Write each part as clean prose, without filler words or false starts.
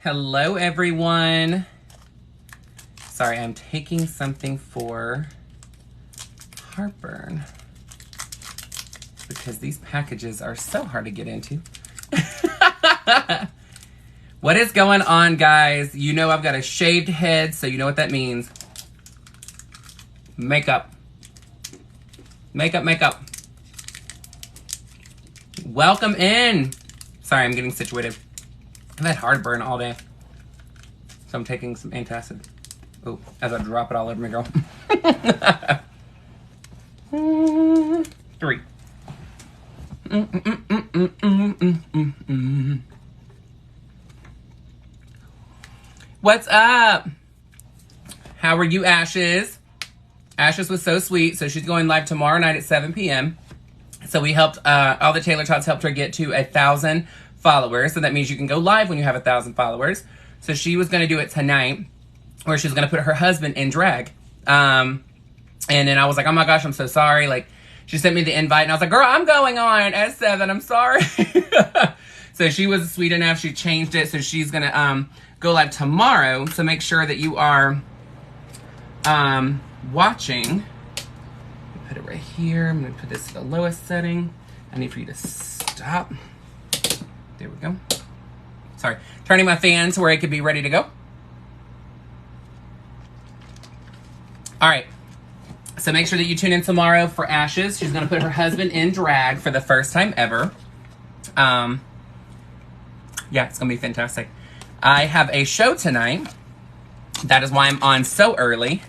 Hello, everyone. Sorry, I'm taking something for heartburn because these packages are so hard to get into. What is going on, guys? You know I've got a shaved head, so you know what that means. Makeup. Makeup, makeup. Welcome in. Sorry, I'm getting situated. I've had heartburn all day, so I'm taking some antacid. Oh, as I drop it all over me, girl. 3. What's up? How are you, Ashes? Ashes was so sweet, so she's going live tomorrow night at 7 p.m. So we helped, all the Taylor Tots helped her get to 1,000 followers. So that means you can go live when you have 1,000 followers. So she was going to do it tonight, where she was going to put her husband in drag. And then I was like, oh my gosh, I'm so sorry. Like, she sent me the invite, and I was like, girl, I'm going on at 7. I'm sorry. So she was sweet enough. She changed it. So she's going to go live tomorrow. So make sure that you are watching. Put it right here. I'm going to put this to the lowest setting. I need for you to stop. There we go. Sorry. Turning my fan to where it could be ready to go. All right. So make sure that you tune in tomorrow for Ashes. She's going to put her husband in drag for the first time ever. Yeah, it's going to be fantastic. I have a show tonight. That is why I'm on so early.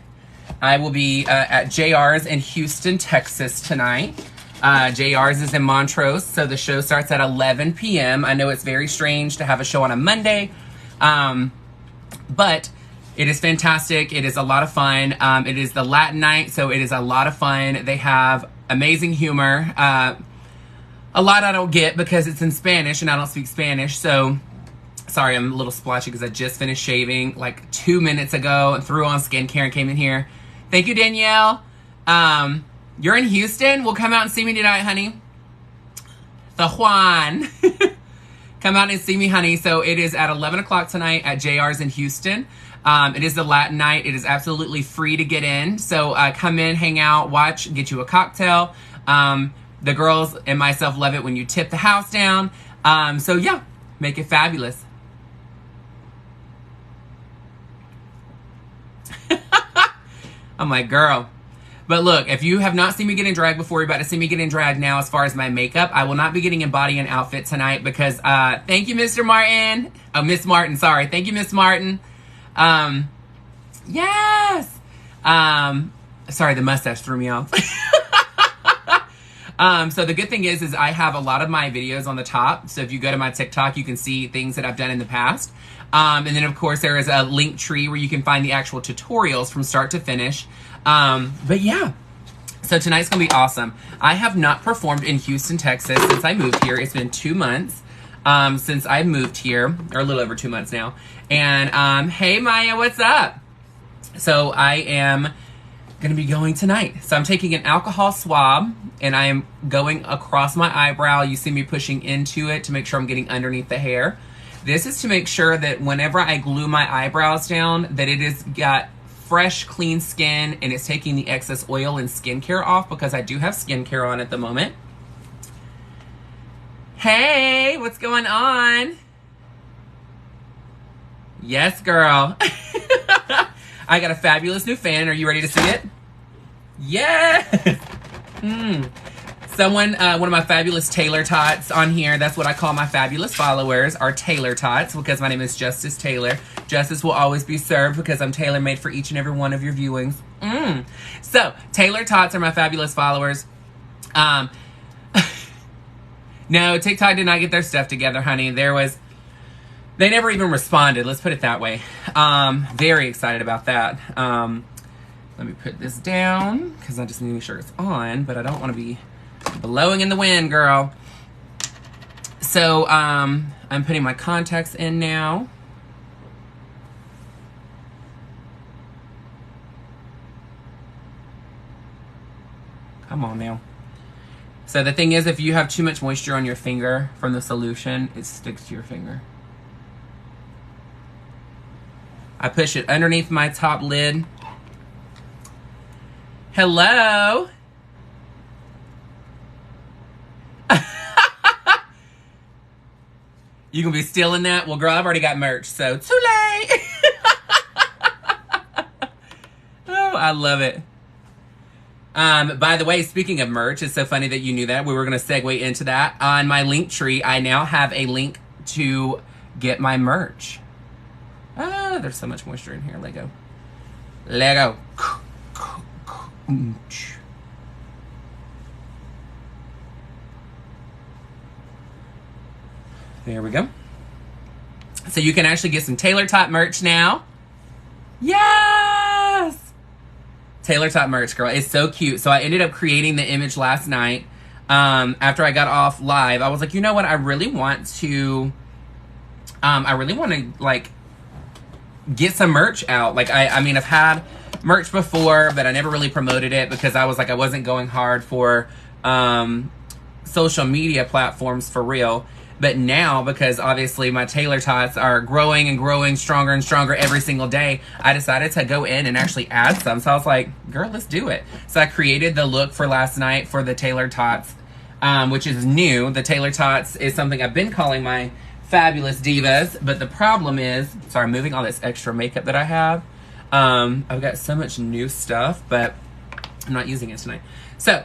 I will be at JR's in Houston, Texas tonight. JR's is in Montrose, so the show starts at 11 p.m. I know it's very strange to have a show on a Monday, but it is fantastic. It is a lot of fun. It is the Latin night, so it is a lot of fun. They have amazing humor. A lot I don't get because it's in Spanish and I don't speak Spanish, so sorry, I'm a little splotchy because I just finished shaving like 2 minutes ago and threw on skincare and came in here. Thank you, Danielle. You're in Houston? Well, come out and see me tonight, honey. The Juan. Come out and see me, honey. So it is at 11 o'clock tonight at JR's in Houston. It is the Latin night. It is absolutely free to get in. So come in, hang out, watch, get you a cocktail. The girls and myself love it when you tip the house down. So yeah, make it fabulous. I'm like, girl. But look, if you have not seen me get in drag before, you're about to see me get in drag now as far as my makeup. I will not be getting in body and outfit tonight because, thank you, Mr. Martin. Oh, Miss Martin, sorry. Thank you, Miss Martin. Yes. Sorry, the mustache threw me off. So the good thing is I have a lot of my videos on the top. So if you go to my TikTok, you can see things that I've done in the past. And then, of course, there is a link tree where you can find the actual tutorials from start to finish. But yeah, so tonight's gonna be awesome. I have not performed in Houston, Texas since I moved here. It's been 2 months since I moved here, or a little over 2 months now. And hey, Maya, what's up? So I am gonna be going tonight. So I'm taking an alcohol swab and I am going across my eyebrow. You see me pushing into it to make sure I'm getting underneath the hair. This is to make sure that whenever I glue my eyebrows down, that it has got fresh, clean skin, and it's taking the excess oil and skincare off because I do have skincare on at the moment. Hey, what's going on? Yes, girl. I got a fabulous new fan. Are you ready to see it? Yes! Someone, one of my fabulous Taylor Tots on here, that's what I call my fabulous followers, are Taylor Tots, because my name is Justice Taylor. Justice will always be served because I'm tailor-made for each and every one of your viewings. So, Taylor Tots are my fabulous followers. No, TikTok did not get their stuff together, honey. They never even responded, let's put it that way. Very excited about that. Let me put this down, because I just need to make sure it's on, but I don't want to be blowing in the wind, girl. So, I'm putting my contacts in now. Come on now. So the thing is, if you have too much moisture on your finger from the solution, it sticks to your finger. I push it underneath my top lid. Hello. You can be stealing that? Well, girl, I've already got merch, so too late. Oh, I love it. By the way, speaking of merch, it's so funny that you knew that. We were going to segue into that. On my link tree, I now have a link to get my merch. Ah, there's so much moisture in here. Lego. Lego. There we go. So you can actually get some Taylor Top merch now. Yes! Taylor Top merch, girl. It's so cute. So I ended up creating the image last night. After I got off live, I was like, you know what? I really want to, like, get some merch out. Like, I mean, I've had merch before, but I never really promoted it because I was like, I wasn't going hard for social media platforms for real. But now, because obviously my Taylor Tots are growing and growing stronger and stronger every single day, I decided to go in and actually add some. So I was like, girl, let's do it. So I created the look for last night for the Taylor Tots, which is new. The Taylor Tots is something I've been calling my Fabulous Divas. But the problem is, sorry, I'm moving all this extra makeup that I have. I've got so much new stuff, but I'm not using it tonight. So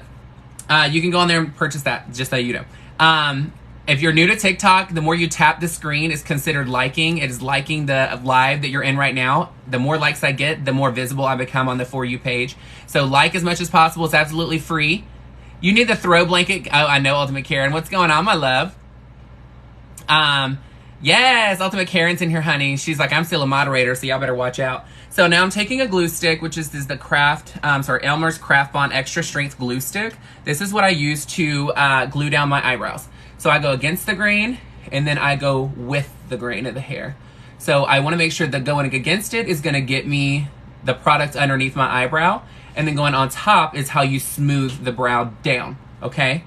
you can go on there and purchase that, just so you know. If you're new to TikTok, the more you tap the screen is considered liking. It is liking the live that you're in right now. The more likes I get, the more visible I become on the For You page. So like as much as possible. It's absolutely free. You need the throw blanket. Oh, I know, Ultimate Karen. What's going on, my love? Yes, Ultimate Karen's in here, honey. She's like, I'm still a moderator, so y'all better watch out. So now I'm taking a glue stick, which is the Elmer's Craft Bond Extra Strength Glue Stick. This is what I use to glue down my eyebrows. So I go against the grain, and then I go with the grain of the hair. So I want to make sure that going against it is going to get me the product underneath my eyebrow, and then going on top is how you smooth the brow down, okay?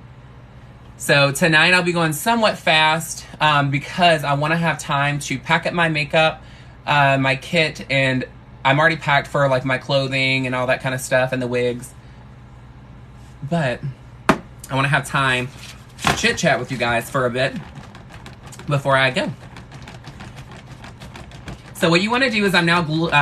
So tonight I'll be going somewhat fast because I want to have time to pack up my makeup, my kit, and I'm already packed for like my clothing and all that kind of stuff and the wigs. But I want to have time to chit chat with you guys for a bit before I go. So what you want to do is I'm now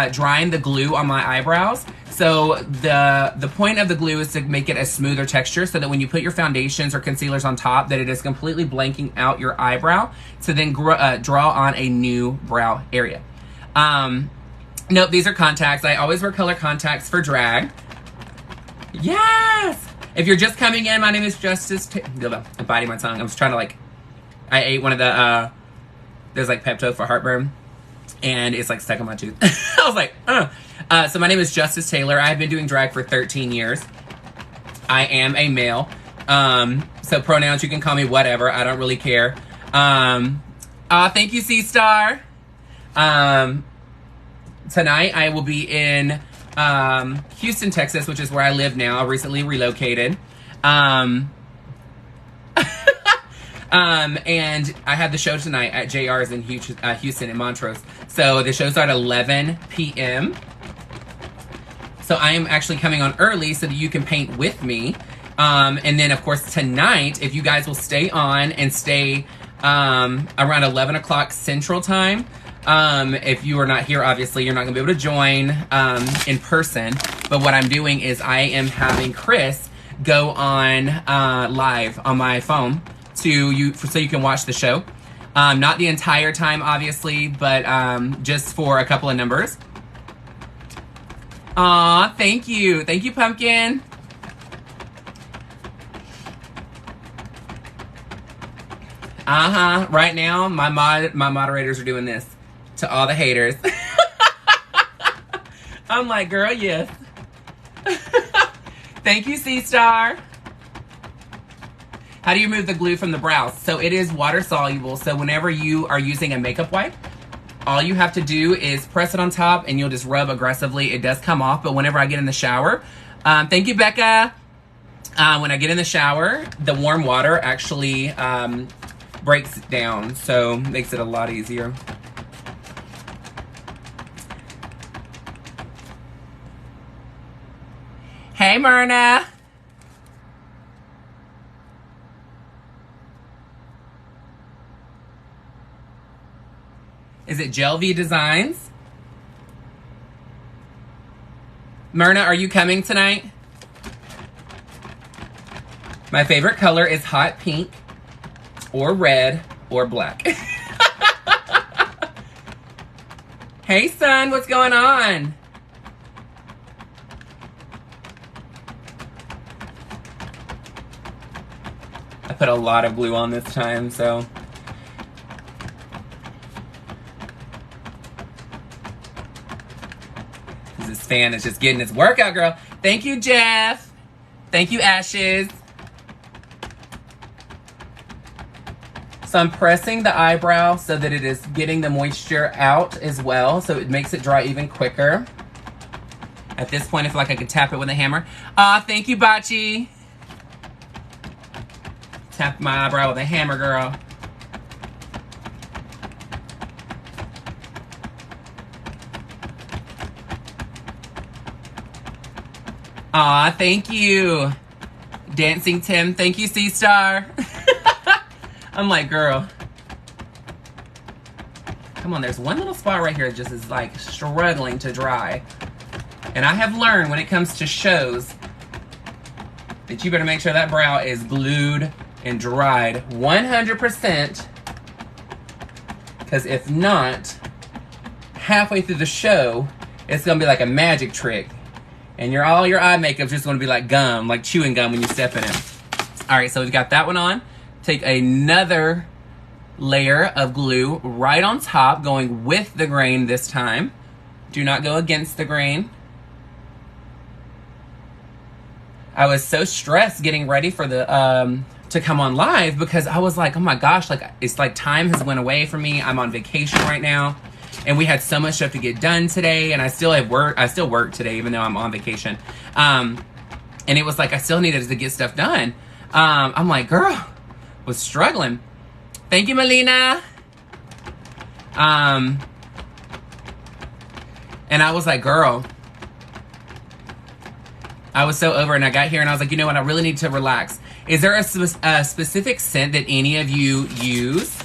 drying the glue on my eyebrows. So the point of the glue is to make it a smoother texture so that when you put your foundations or concealers on top, that it is completely blanking out your eyebrow to then draw on a new brow area. Nope, these are contacts. I always wear color contacts for drag. Yes! If you're just coming in, my name is Justice. I'm biting my tongue. I was trying to like, I ate one of the, there's like Pepto for heartburn, and it's like stuck in my tooth. I was like, so my name is Justice Taylor. I've been doing drag for 13 years. I am a male. So pronouns, you can call me whatever. I don't really care. Thank you, C-Star. Tonight I will be in Houston, Texas, which is where I live now. I recently relocated. And I had the show tonight at JR's in Houston and Montrose. So the show started at 11 p.m. So I am actually coming on early so that you can paint with me. And then, of course, tonight, if you guys will stay on and stay around 11 o'clock Central Time, if you are not here, obviously, you're not going to be able to join in person. But what I'm doing is I am having Chris go on live on my phone so you can watch the show. Not the entire time, obviously, but just for a couple of numbers. Aw, thank you. Thank you, Pumpkin. Right now, my moderators are doing this to all the haters. I'm like, girl, yes. Thank you, C-Star. How do you remove the glue from the brows? So it is water soluble. So whenever you are using a makeup wipe, all you have to do is press it on top and you'll just rub aggressively. It does come off, but whenever I get in the shower, thank you, Becca. When I get in the shower, the warm water actually breaks it down, so makes it a lot easier. Hey, Myrna. Is it Gel V Designs? Myrna, are you coming tonight? My favorite color is hot pink or red or black. Hey, son, what's going on? I put a lot of glue on this time, so. This fan is just getting its workout, girl. Thank you, Jeff. Thank you, Ashes. So I'm pressing the eyebrow so that it is getting the moisture out as well, so it makes it dry even quicker. At this point, I feel like I could tap it with a hammer. Thank you, Bachi. Tap my eyebrow with a hammer, girl. Thank you. Dancing Tim. Thank you, C-Star. I'm like, girl. Come on, there's one little spot right here that just is like struggling to dry. And I have learned when it comes to shows that you better make sure that brow is glued and dried 100%. Because if not, halfway through the show, it's gonna be like a magic trick. And all your eye makeup's just gonna be like gum, like chewing gum when you step in it. All right, so we've got that one on. Take another layer of glue right on top, going with the grain this time. Do not go against the grain. I was so stressed getting ready for the to come on live because I was like, oh my gosh, like it's like time has went away from me. I'm on vacation right now. And we had so much stuff to get done today, and I still have work. I still work today, even though I'm on vacation. And it was like I still needed to get stuff done. I'm like, girl, was struggling. Thank you, Melina. And I was like, girl, I was so over, and I got here, and I was like, you know what? I really need to relax. Is there a specific scent that any of you use?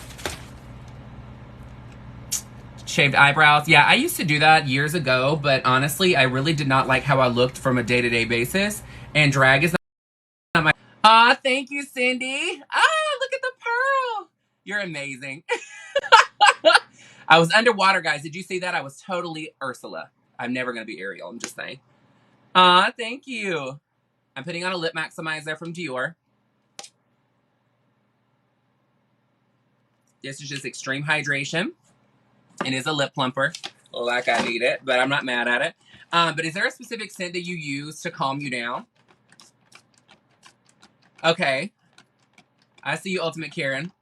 Shaved eyebrows. Yeah, I used to do that years ago, but honestly, I really did not like how I looked from a day-to-day basis. And drag is not my... thank you, Cindy. Look at the pearl. You're amazing. I was underwater, guys. Did you see that? I was totally Ursula. I'm never going to be Ariel. I'm just saying. Thank you. I'm putting on a lip maximizer from Dior. This is just extreme hydration. It is a lip plumper, like I need it, but I'm not mad at it. But is there a specific scent that you use to calm you down? Okay. I see you, Ultimate Karen.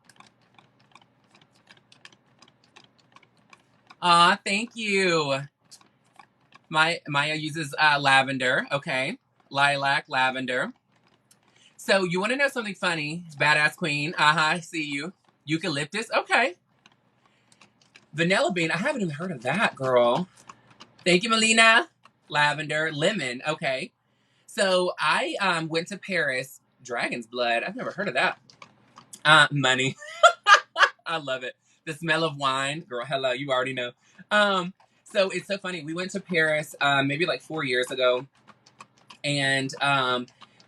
Thank you. Maya uses lavender. Okay. Lilac, lavender. So you want to know something funny? Badass Queen. I see you. Eucalyptus. Okay. Vanilla bean. I haven't even heard of that, girl. Thank you, Melina. Lavender. Lemon. Okay. So I went to Paris. Dragon's blood. I've never heard of that. Money. I love it. The smell of wine. Girl, hello. You already know. So it's so funny. We went to Paris maybe like 4 years ago. And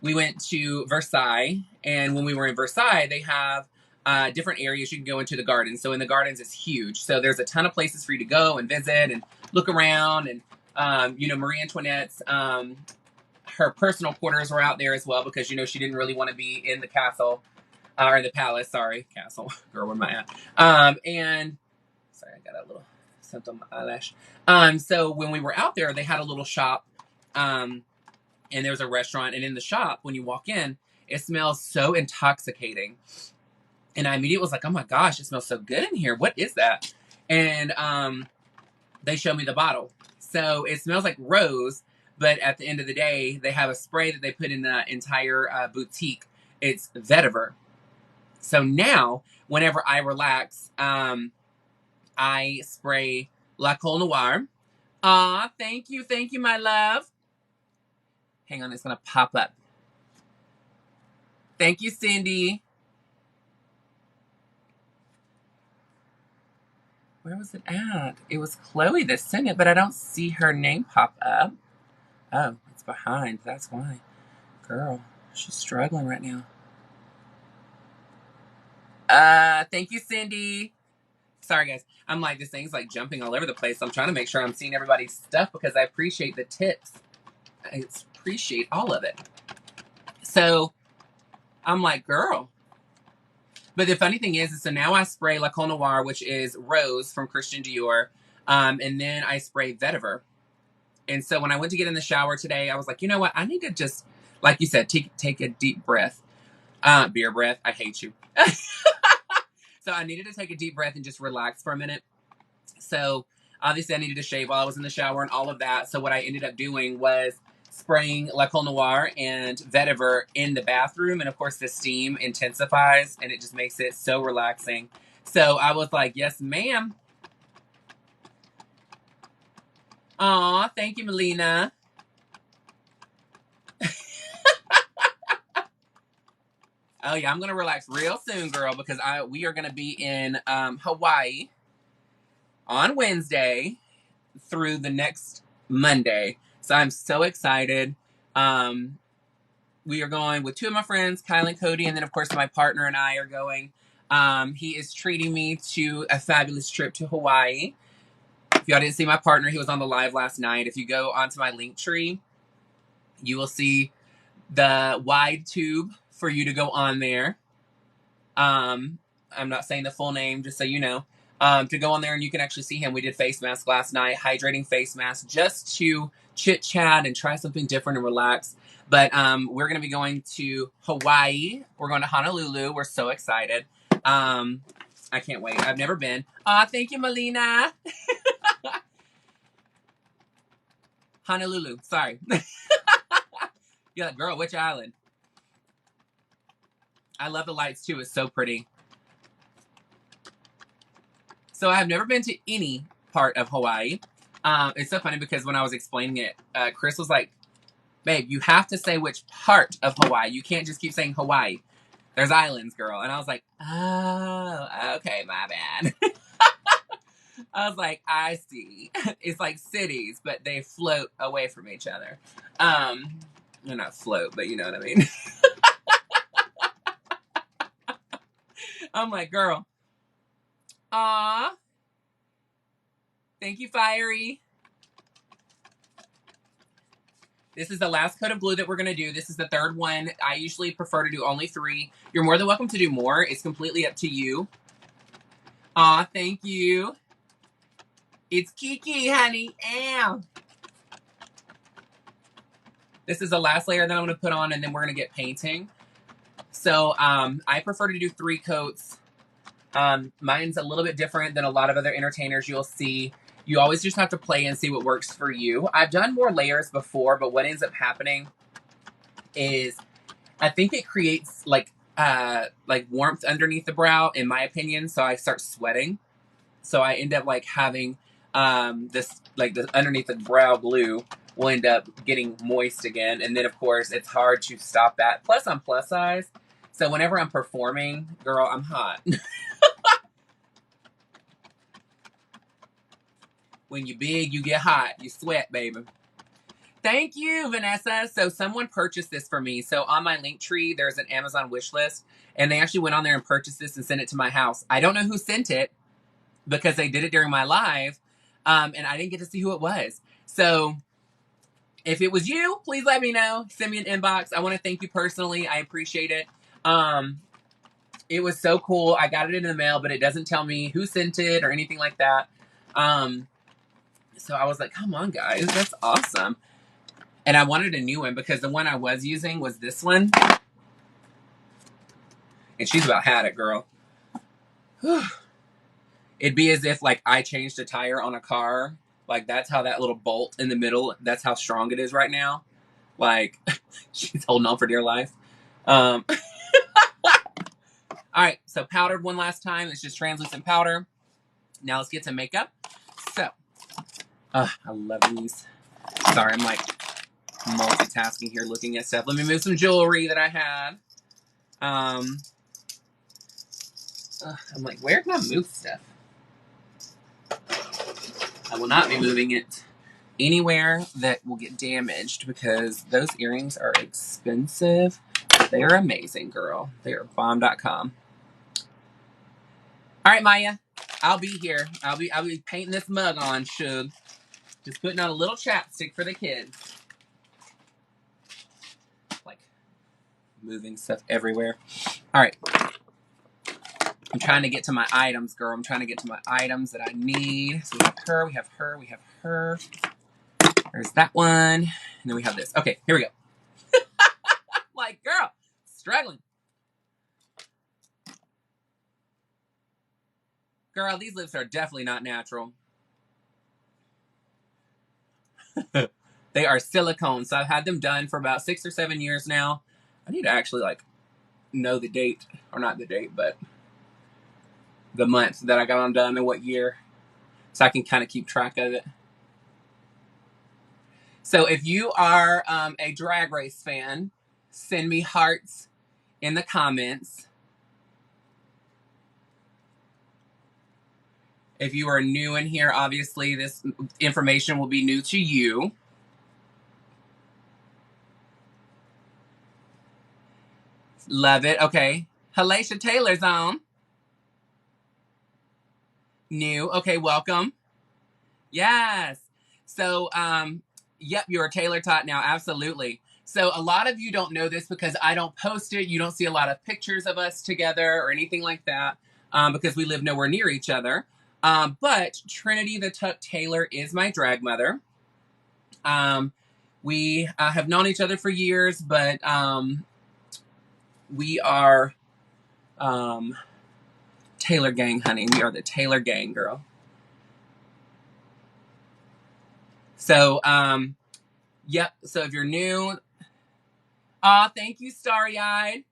we went to Versailles. And when we were in Versailles, they have different areas you can go into the gardens. So in the gardens, it's huge. So there's a ton of places for you to go and visit and look around. And, you know, Marie Antoinette's, her personal quarters were out there as well because, you know, she didn't really want to be in the castle. Or in the palace, sorry. Castle. Girl, where am I at? And, sorry, I got a little something on my eyelash. So when we were out there, they had a little shop. And there was a restaurant. And in the shop, when you walk in, it smells so intoxicating. And I immediately was like, oh my gosh, it smells so good in here. What is that? And they showed me the bottle. So it smells like rose. But at the end of the day, they have a spray that they put in the entire boutique. It's vetiver. So now, whenever I relax, I spray La Col Noir. Thank you, my love. Hang on, it's going to pop up. Thank you, Cindy. Where was it at? It was Chloe that sent it, but I don't see her name pop up. Oh, it's behind. That's why. Girl, she's struggling right now. Thank you, Cindy. Sorry, guys. I'm like, this thing's like jumping all over the place. I'm trying to make sure I'm seeing everybody's stuff because I appreciate the tips. I appreciate all of it. So I'm like, girl. But the funny thing is so now I spray La Col Noir, which is Rose from Christian Dior. And then I spray Vetiver. And so when I went to get in the shower today, I was like, you know what? I need to just, like you said, take a deep breath. Beer breath. I hate you. So I needed to take a deep breath and just relax for a minute. So obviously I needed to shave while I was in the shower and all of that. So what I ended up doing was spraying La Col Noir and Vetiver in the bathroom. And of course the steam intensifies and it just makes it so relaxing. So I was like, yes, ma'am. Aw, thank you, Melina. Oh yeah, I'm gonna relax real soon, girl, because we are gonna be in Hawaii on Wednesday through the next Monday. So I'm so excited. We are going with two of my friends, Kyle and Cody, and then of course my partner and I are going. He is treating me to a fabulous trip to Hawaii. If y'all didn't see my partner, he was on the live last night. If you go onto my link tree, you will see the wide tube for you to go on there. I'm not saying the full name, just so you know. To go on there and you can actually see him. We did face mask last night, hydrating face mask, just to chit chat and try something different and relax. But we're going to be going to Hawaii. We're going to Honolulu. We're so excited. I can't wait. I've never been. Thank you, Melina. Honolulu. Sorry. You're like, girl, which island? I love the lights too. It's so pretty. So I have never been to any part of Hawaii. It's so funny because when I was explaining it, Chris was like, babe, you have to say which part of Hawaii. You can't just keep saying Hawaii. There's islands, girl. And I was like, oh, okay, my bad. I was like, I see. It's like cities, but they float away from each other. They're not float, but you know what I mean. I'm like, girl. Aw. Thank you, Fiery. This is the last coat of glue that we're going to do. This is the third one. I usually prefer to do only 3. You're more than welcome to do more. It's completely up to you. Aw, thank you. It's Kiki, honey. Ow. This is the last layer that I'm going to put on, and then we're going to get painting. So I prefer to do 3 coats. Mine's a little bit different than a lot of other entertainers you'll see. You always just have to play and see what works for you. I've done more layers before, but what ends up happening is I think it creates like warmth underneath the brow, in my opinion. So I start sweating. So I end up like having this, like the underneath the brow glue will end up getting moist again. And then of course it's hard to stop that. Plus I'm plus size. So whenever I'm performing, girl, I'm hot. When you're big, you get hot. You sweat, baby. Thank you, Vanessa. So someone purchased this for me. So on my link tree, there's an Amazon wish list. And they actually went on there and purchased this and sent it to my house. I don't know who sent it because they did it during my live. And I didn't get to see who it was. So if it was you, please let me know. Send me an inbox. I want to thank you personally. I appreciate it. It was so cool. I got it in the mail, but it doesn't tell me who sent it or anything like that. So I was like, come on, guys. That's awesome. And I wanted a new one because the one I was using was this one. And she's about had it, girl. It'd be as if, like, I changed a tire on a car. Like, that's how that little bolt in the middle, that's how strong it is right now. Like, she's holding on for dear life. All right, so powdered one last time. It's just translucent powder. Now let's get to makeup. So, I love these. Sorry, I'm like multitasking here, looking at stuff. Let me move some jewelry that I had. I'm like, where can I move stuff? I will not be moving it anywhere that will get damaged because those earrings are expensive. They are amazing, girl. They are bomb.com. All right, Maya, I'll be here. I'll be painting this mug on, Shug. Just putting on a little chapstick for the kids. Like moving stuff everywhere. All right. I'm trying to get to my items, girl. I'm trying to get to my items that I need. So we have her, we have her, we have her. There's that one. And then we have this. Okay, here we go. Like, girl, struggling. Girl, these lips are definitely not natural. They are silicone. So I've had them done for about 6 or 7 years now. I need to actually, like, know the date. Or not the date, but the month that I got them done and what year. So I can kind of keep track of it. So if you are a Drag Race fan, send me hearts in the comments. If you are new in here, obviously this information will be new to you. Love it. Okay. Halacia Taylor's on. New. Okay, welcome. Yes. So, yep, you're a Taylor tot now. Absolutely. So a lot of you don't know this because I don't post it. You don't see a lot of pictures of us together or anything like that because we live nowhere near each other. But Trinity the Tuck Taylor is my drag mother. We have known each other for years, but we are Taylor gang, honey. We are the Taylor gang, girl. So, yep. So if you're new, thank you, Starry-Eyed.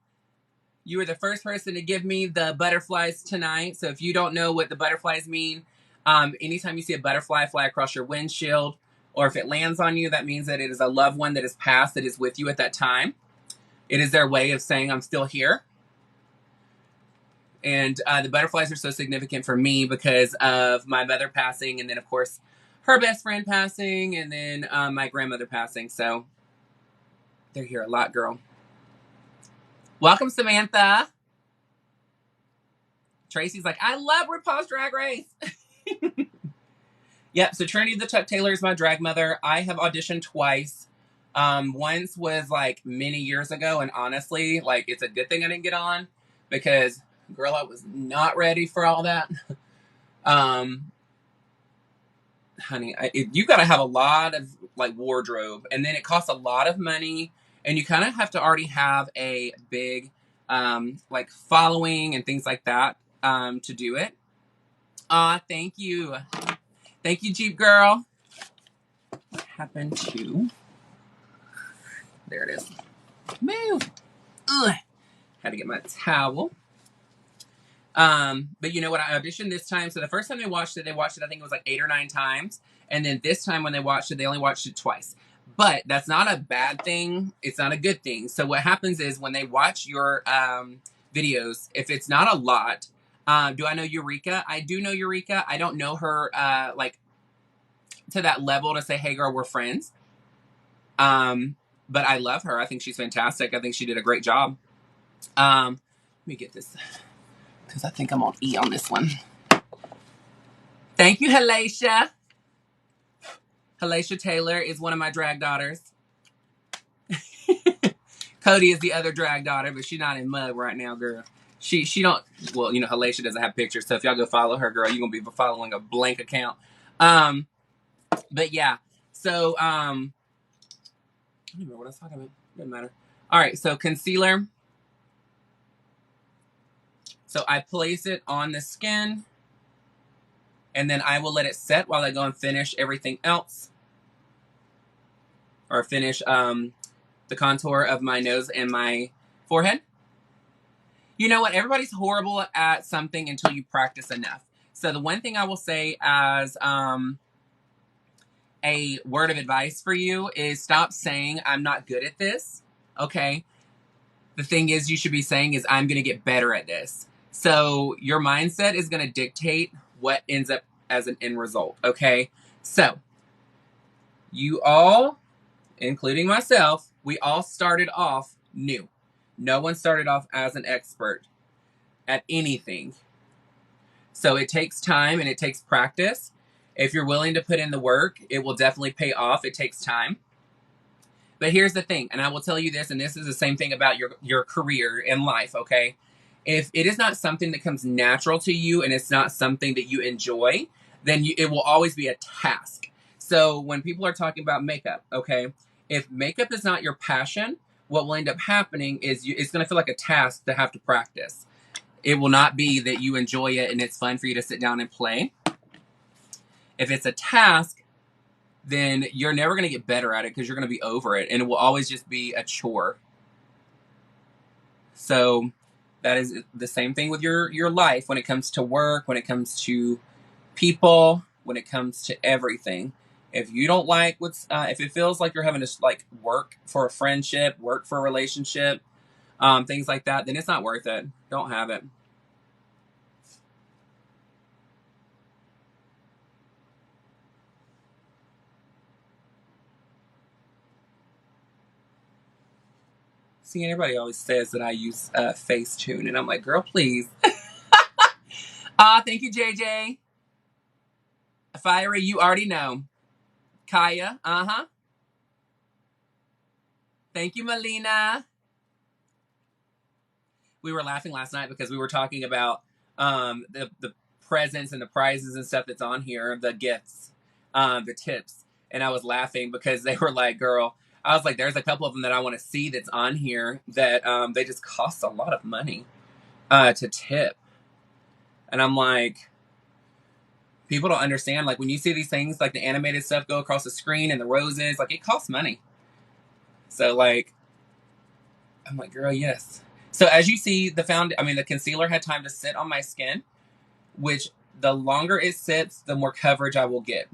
You were the first person to give me the butterflies tonight. So if you don't know what the butterflies mean, anytime you see a butterfly fly across your windshield, or if it lands on you, that means that it is a loved one that is passed that is with you at that time. It is their way of saying, I'm still here. And the butterflies are so significant for me because of my mother passing, and then, of course, her best friend passing, and then my grandmother passing. So they're here a lot, girl. Welcome, Samantha. Tracy's like, I love RuPaul's Drag Race. Yep, so Trinity the Tuck Taylor is my drag mother. I have auditioned twice. Once was like many years ago, and honestly, like, it's a good thing I didn't get on because, girl, I was not ready for all that. Honey, you got to have a lot of like wardrobe, and then it costs a lot of money, and you kind of have to already have a big like following and things like that to do it. Thank you. Thank you, Jeep Girl. What happened to... There it is. Move. Ugh. Had to get my towel. But you know what? I auditioned this time. So the first time they watched it, I think it was like 8 or 9 times. And then this time when they watched it, they only watched it twice. But that's not a bad thing. It's not a good thing. So what happens is when they watch your videos, if it's not a lot, do I know Eureka? I do know Eureka. I don't know her like to that level to say, hey girl, we're friends. But I love her. I think she's fantastic. I think she did a great job. Let me get this because I think I'm on E on this one. Thank you, Halacia. Halacia Taylor is one of my drag daughters. Cody is the other drag daughter, but she's not in mug right now, girl. She don't, well, you know, Halacia doesn't have pictures, so if y'all go follow her, girl, you're going to be following a blank account. But yeah, so, I don't remember what I was talking about. Doesn't matter. All right, so concealer. So I place it on the skin, and then I will let it set while I go and finish everything else. Or finish the contour of my nose and my forehead. You know what? Everybody's horrible at something until you practice enough. So the one thing I will say as a word of advice for you is stop saying, I'm not good at this. Okay. The thing is, you should be saying is, I'm going to get better at this. So your mindset is going to dictate what ends up as an end result. Okay. So you all, including myself, we all started off new. No one started off as an expert at anything. So it takes time and it takes practice. If you're willing to put in the work, it will definitely pay off. It takes time. But here's the thing, and I will tell you this, and this is the same thing about your career in life, okay? If it is not something that comes natural to you and it's not something that you enjoy, then it will always be a task. So when people are talking about makeup, okay, if makeup is not your passion, what will end up happening is it's going to feel like a task to have to practice. It will not be that you enjoy it and it's fun for you to sit down and play. If it's a task, then you're never going to get better at it because you're going to be over it, and it will always just be a chore. So that is the same thing with your life when it comes to work, when it comes to people, when it comes to everything. If you don't like if it feels like you're having to like work for a friendship, work for a relationship, things like that, then it's not worth it. Don't have it. See, everybody always says that I use Facetune, and I'm like, girl, please. Thank you, JJ. Fiery, you already know. Kaya, Thank you, Melina. We were laughing last night because we were talking about the presents and the prizes and stuff that's on here, the gifts, the tips. And I was laughing because they were like, girl, I was like, there's a couple of them that I want to see that's on here that they just cost a lot of money to tip. And I'm like, people don't understand. Like when you see these things, like the animated stuff go across the screen and the roses, like it costs money. So like, I'm like, girl, yes. So as you see, the concealer had time to sit on my skin, which the longer it sits, the more coverage I will get.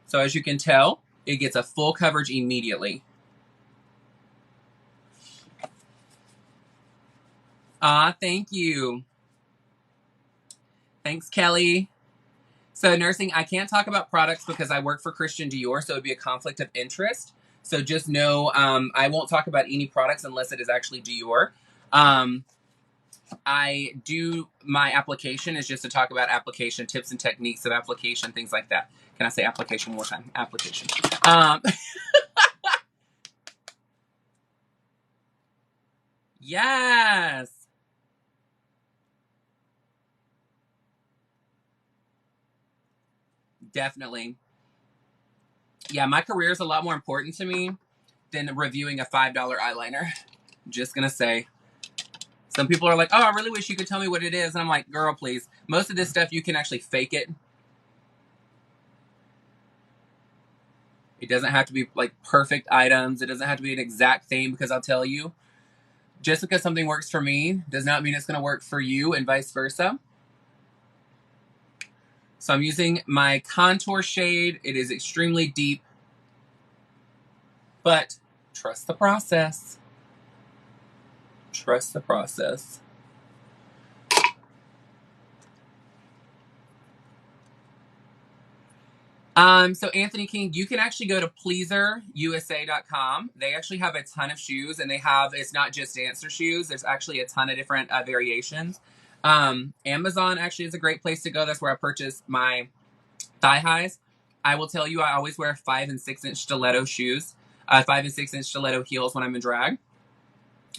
So as you can tell, it gets a full coverage immediately. Thank you. Thanks, Kelly. So nursing, I can't talk about products because I work for Christian Dior, so it'd be a conflict of interest. So just know I won't talk about any products unless it is actually Dior. I do, my application is just to talk about application tips and techniques of application, things like that. Can I say application one more time? Application. Yes. Definitely. Yeah, my career is a lot more important to me than reviewing a $5 eyeliner. Just gonna say. Some people are like, oh, I really wish you could tell me what it is. And I'm like, girl, please. Most of this stuff, you can actually fake it. It doesn't have to be like perfect items. It doesn't have to be an exact thing, because I'll tell you, just because something works for me does not mean it's going to work for you, and vice versa. So I'm using my contour shade. It is extremely deep, but trust the process. Trust the process. So Anthony King, you can actually go to pleaserusa.com. They actually have a ton of shoes, and it's not just dancer shoes. There's actually a ton of different variations. Amazon actually is a great place to go. That's where I purchase my thigh highs. I will tell you, I always wear 5 and 6 inch stiletto shoes, 5 and 6 inch stiletto heels when I'm in drag.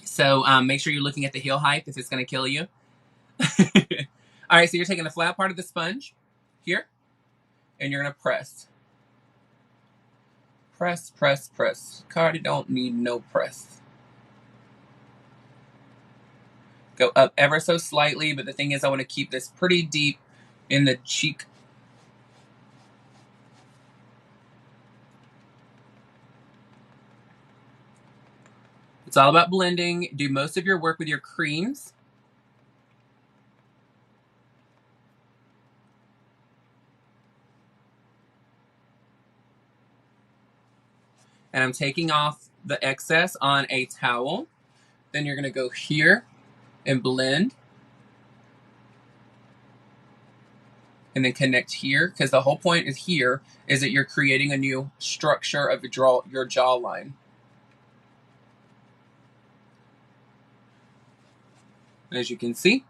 So make sure you're looking at the heel height if it's going to kill you. All right, so you're taking the flat part of the sponge here, and you're going to press. Press, press, press. Cardi don't need no press. Go up ever so slightly, but the thing is I want to keep this pretty deep in the cheek. It's all about blending. Do most of your work with your creams. And I'm taking off the excess on a towel. Then you're going to go here and blend. And then connect here, because the whole point is here is that you're creating a new structure of your jawline. As you can see.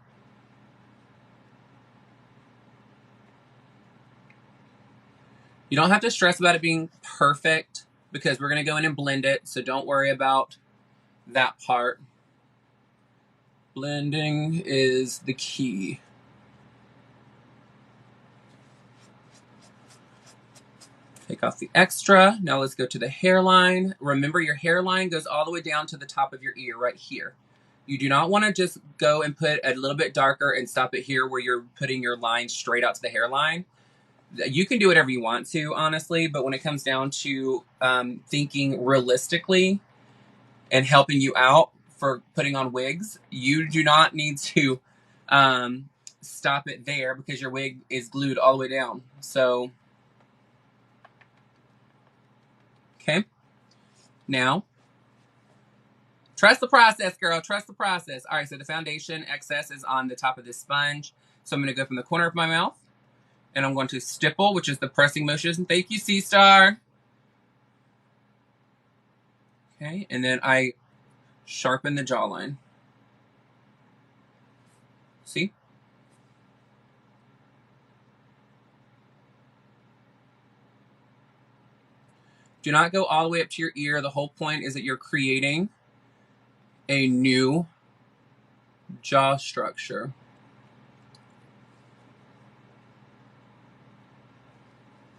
You don't have to stress about it being perfect because we're going to go in and blend it, so don't worry about that part. Blending is the key. Take off the extra. Now let's go to the hairline. Remember, your hairline goes all the way down to the top of your ear right here. You do not want to just go and put a little bit darker and stop it here where you're putting your line straight out to the hairline. You can do whatever you want to, honestly, but when it comes down to thinking realistically and helping you out for putting on wigs, you do not need to stop it there because your wig is glued all the way down. So, okay. Now, trust the process, girl. Trust the process. All right, so the foundation excess is on the top of this sponge. So I'm going to go from the corner of my mouth, and I'm going to stipple, which is the pressing motion. Thank you, C-Star. Okay, and then I sharpen the jawline. See? Do not go all the way up to your ear. The whole point is that you're creating a new jaw structure.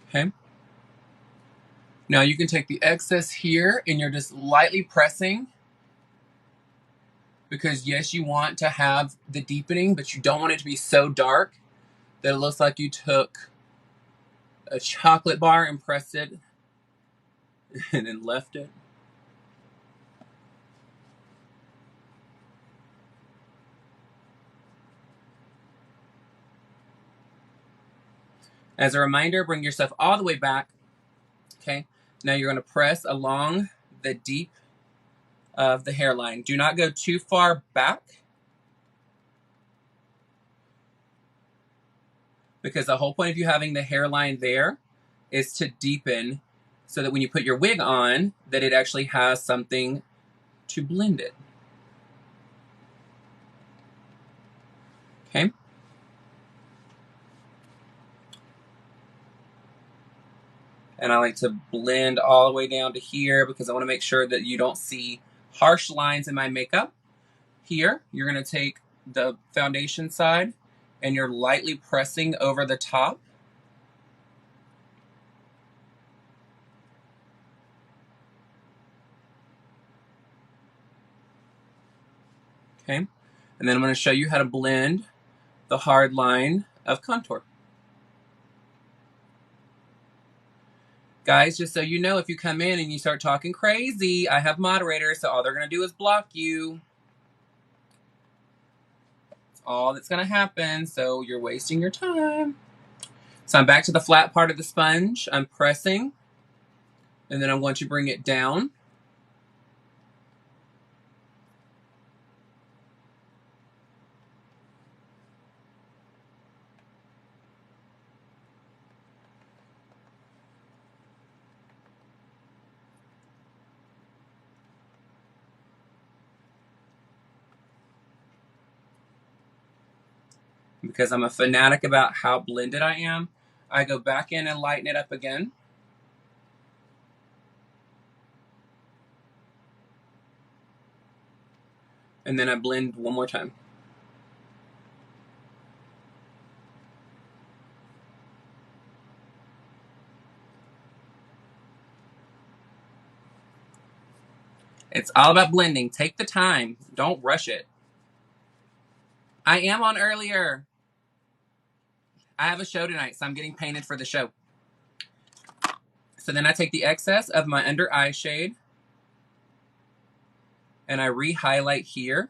Okay. Now you can take the excess here and you're just lightly pressing because yes, you want to have the deepening, but you don't want it to be so dark that it looks like you took a chocolate bar and pressed it and then left it. As a reminder, bring yourself all the way back. Okay. Now you're going to press along the deep of the hairline. Do not go too far back because the whole point of you having the hairline there is to deepen so that when you put your wig on, that it actually has something to blend it. Okay. And I like to blend all the way down to here because I want to make sure that you don't see harsh lines in my makeup. Here, you're going to take the foundation side and you're lightly pressing over the top. Okay. And then I'm going to show you how to blend the hard line of contour. Guys, just so you know, if you come in and you start talking crazy, I have moderators, so all they're going to do is block you. That's all that's going to happen, so you're wasting your time. So I'm back to the flat part of the sponge. I'm pressing, and then I'm going to bring it down. Because I'm a fanatic about how blended I am, I go back in and lighten it up again. And then I blend one more time. It's all about blending. Take the time. Don't rush it. I am on earlier. I have a show tonight, so I'm getting painted for the show. So then I take the excess of my under eye shade and I re-highlight here.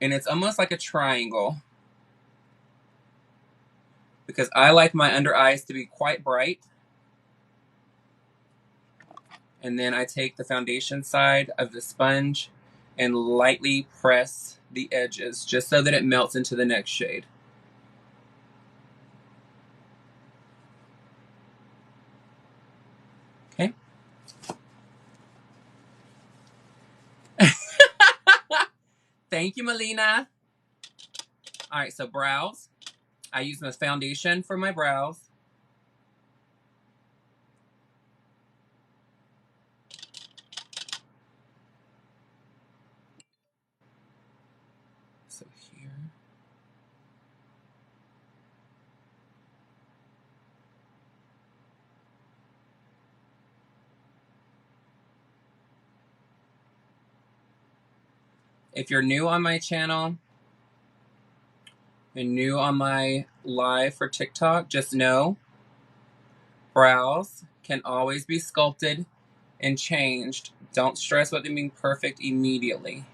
And it's almost like a triangle because I like my under eyes to be quite bright. And then I take the foundation side of the sponge and lightly press the edges just so that it melts into the next shade. Okay. Thank you, Melina. All right, so brows. I use my foundation for my brows. So here. If you're new on my channel and new on my live for TikTok, just know brows can always be sculpted and changed. Don't stress about them being perfect immediately.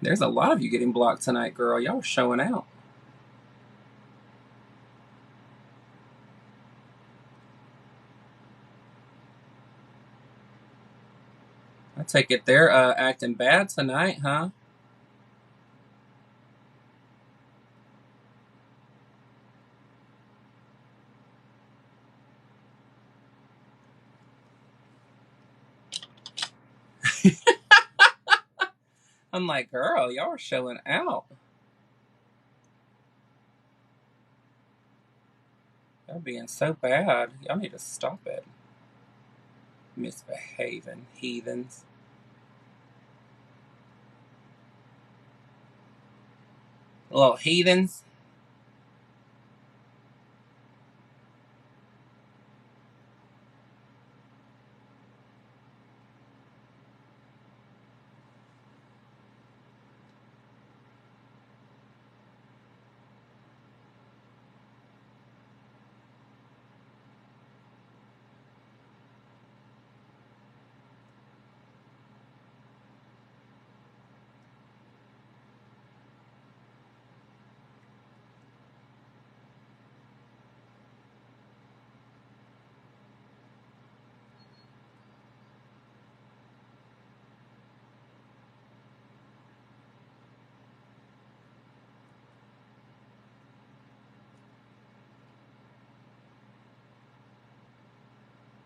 There's a lot of you getting blocked tonight, girl. Y'all are showing out. I take it they're acting bad tonight, huh? I'm like, girl, y'all are showing out. Y'all being so bad. Y'all need to stop it. Misbehaving heathens. Little heathens.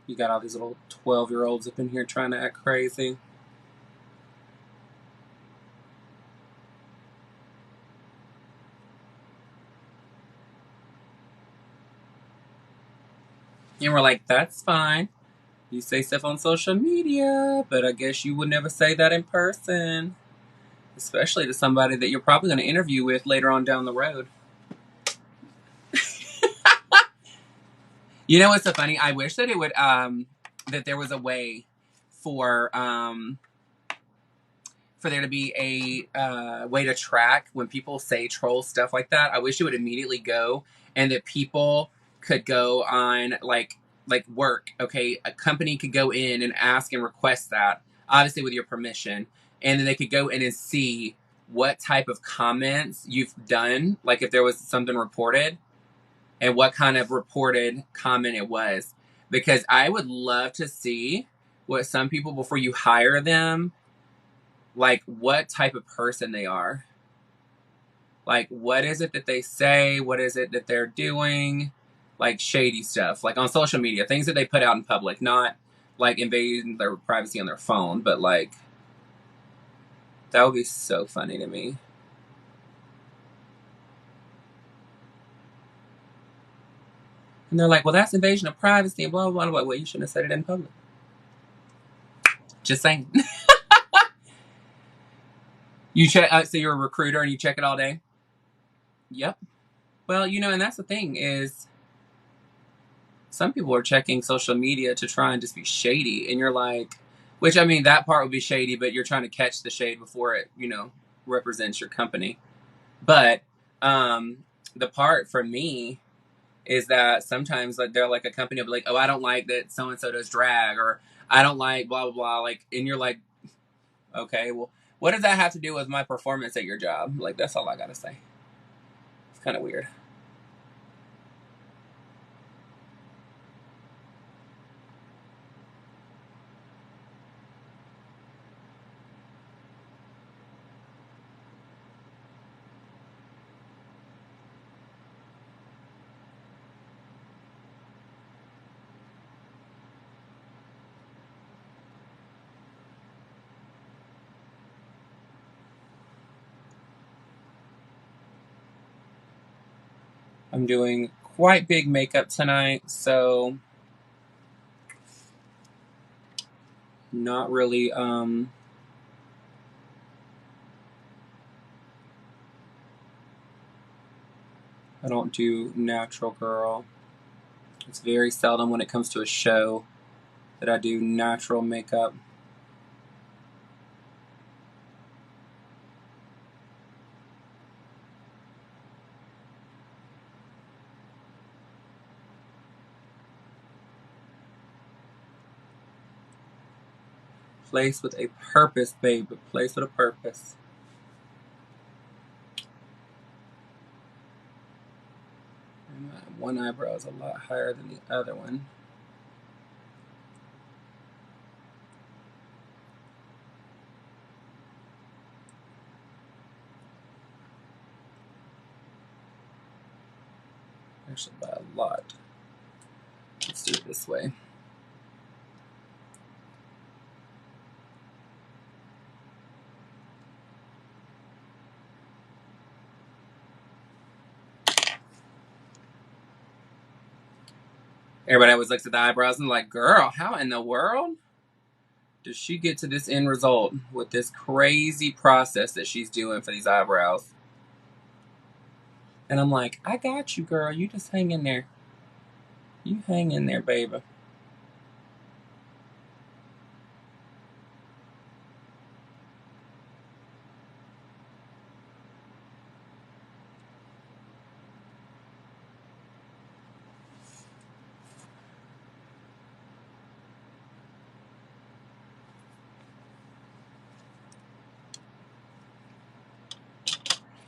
You got all these little 12-year-olds up in here trying to act crazy. And we're like, that's fine. You say stuff on social media, but I guess you would never say that in person. Especially to somebody that you're probably going to interview with later on down the road. You know what's so funny? I wish that it would, that there was a way for there to be a way to track when people say troll stuff like that. I wish it would immediately go, and that people could go on like work. Okay, a company could go in and ask and request that, obviously with your permission, and then they could go in and see what type of comments you've done, like if there was something reported, and what kind of reported comment it was. Because I would love to see what some people, before you hire them, like what type of person they are. Like, what is it that they say? What is it that they're doing? Like shady stuff, like on social media, things that they put out in public, not like invading their privacy on their phone, but like, that would be so funny to me. And they're like, well, that's invasion of privacy and blah, blah, blah. Well, you shouldn't have said it in public. Just saying. You check, so you're a recruiter and you check it all day? Yep. Well, you know, and that's the thing is, some people are checking social media to try and just be shady, and you're like, which I mean, that part would be shady, but you're trying to catch the shade before it, you know, represents your company. But the part for me is that sometimes like they're like a company will be like, oh, I don't like that so and so does drag, or I don't like blah blah blah. Like, and you're like, okay, well, what does that have to do with my performance at your job? Like, that's all I gotta say. It's kind of weird. I'm doing quite big makeup tonight, so not really, I don't do natural girl. It's very seldom when it comes to a show that I do natural makeup. Place with a purpose, babe. Place with a purpose. One eyebrow is a lot higher than the other one. Actually, by a lot. Let's do it this way. Everybody always looks at the eyebrows and like, girl, how in the world does she get to this end result with this crazy process that she's doing for these eyebrows? And I'm like, I got you, girl. You just hang in there. You hang in there, baby.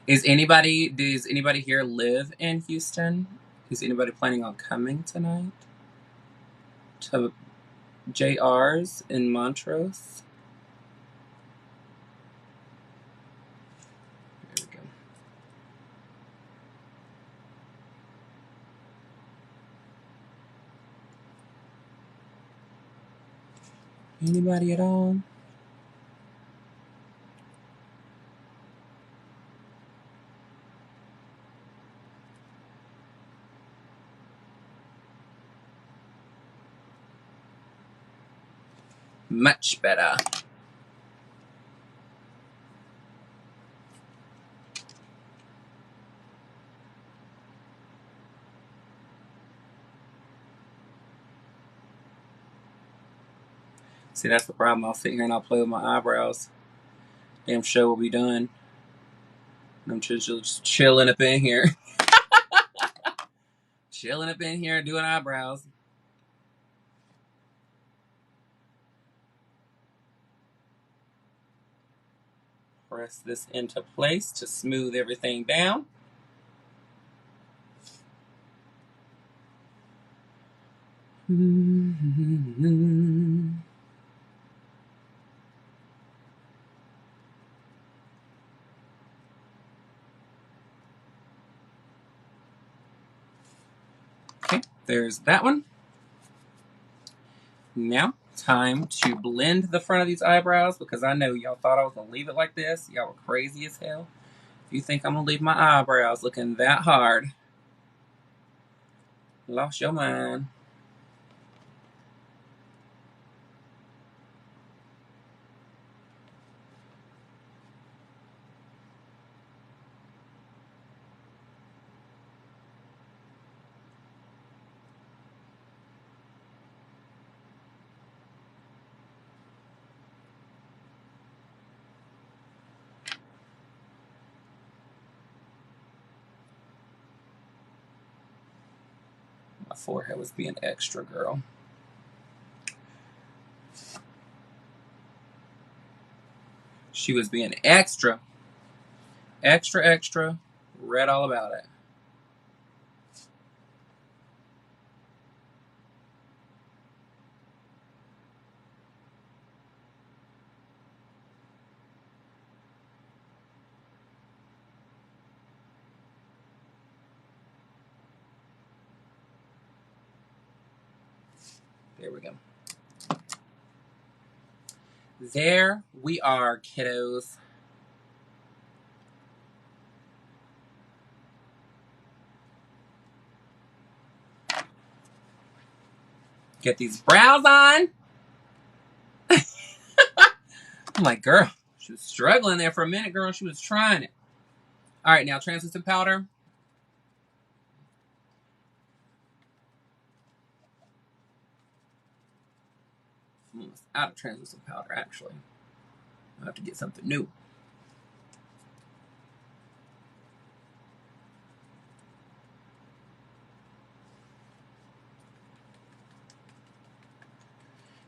Does anybody here live in Houston? Is anybody planning on coming tonight to JR's in Montrose? There we go. Anybody at all? Much better. See, that's the problem. I'll sit here and I'll play with my eyebrows. Damn show will be done. And I'm just chilling up in here. Chilling up in here doing eyebrows. Press this into place to smooth everything down. Okay, there's that one. Now, time to blend the front of these eyebrows because I know y'all thought I was going to leave it like this. Y'all were crazy as hell. If you think I'm going to leave my eyebrows looking that hard, lost your mind. My forehead was being extra, girl. She was being extra. Extra, extra. Read all about it. There we go. There we are, kiddos. Get these brows on. I'm like, girl, she was struggling there for a minute, girl. She was trying it. All right, now translucent powder. I'm almost out of translucent powder, actually. I'll have to get something new.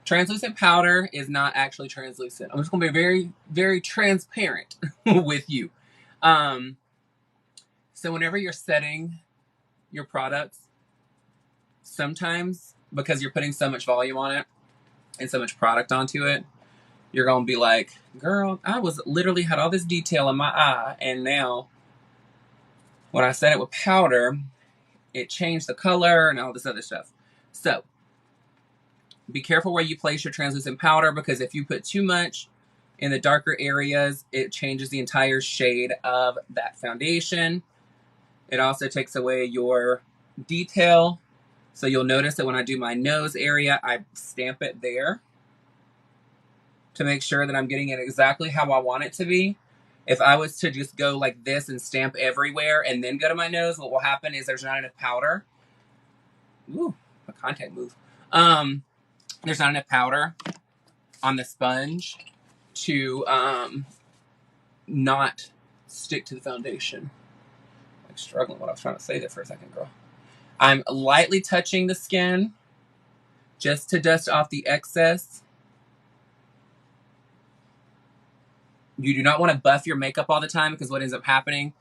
Translucent powder is not actually translucent. I'm just going to be very, very transparent with you. So whenever you're setting your products, sometimes because you're putting so much volume on it and so much product onto it, you're going to be like, girl, I was literally had all this detail in my eye, and now when I set it with powder, it changed the color and all this other stuff. So be careful where you place your translucent powder, because if you put too much in the darker areas, it changes the entire shade of that foundation. It also takes away your detail. So you'll notice that when I do my nose area, I stamp it there to make sure that I'm getting it exactly how I want it to be. If I was to just go like this and stamp everywhere and then go to my nose, what will happen is there's not enough powder. Ooh, my contact move. There's not enough powder on the sponge to not stick to the foundation. I'm struggling what I was trying to say there for a second, girl. I'm lightly touching the skin just to dust off the excess. You do not want to buff your makeup all the time, because what ends up happening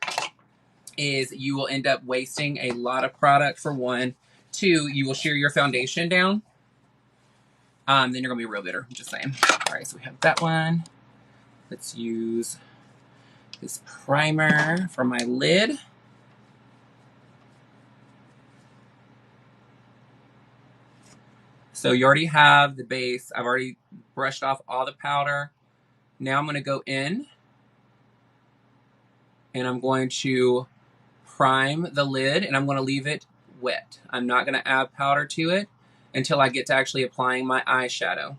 is you will end up wasting a lot of product, for one. Two, you will shear your foundation down. Then you're going to be real bitter. I'm just saying. All right, so we have that one. Let's use this primer for my lid. So you already have the base. I've already brushed off all the powder. Now I'm going to go in and I'm going to prime the lid, and I'm going to leave it wet. I'm not going to add powder to it until I get to actually applying my eyeshadow.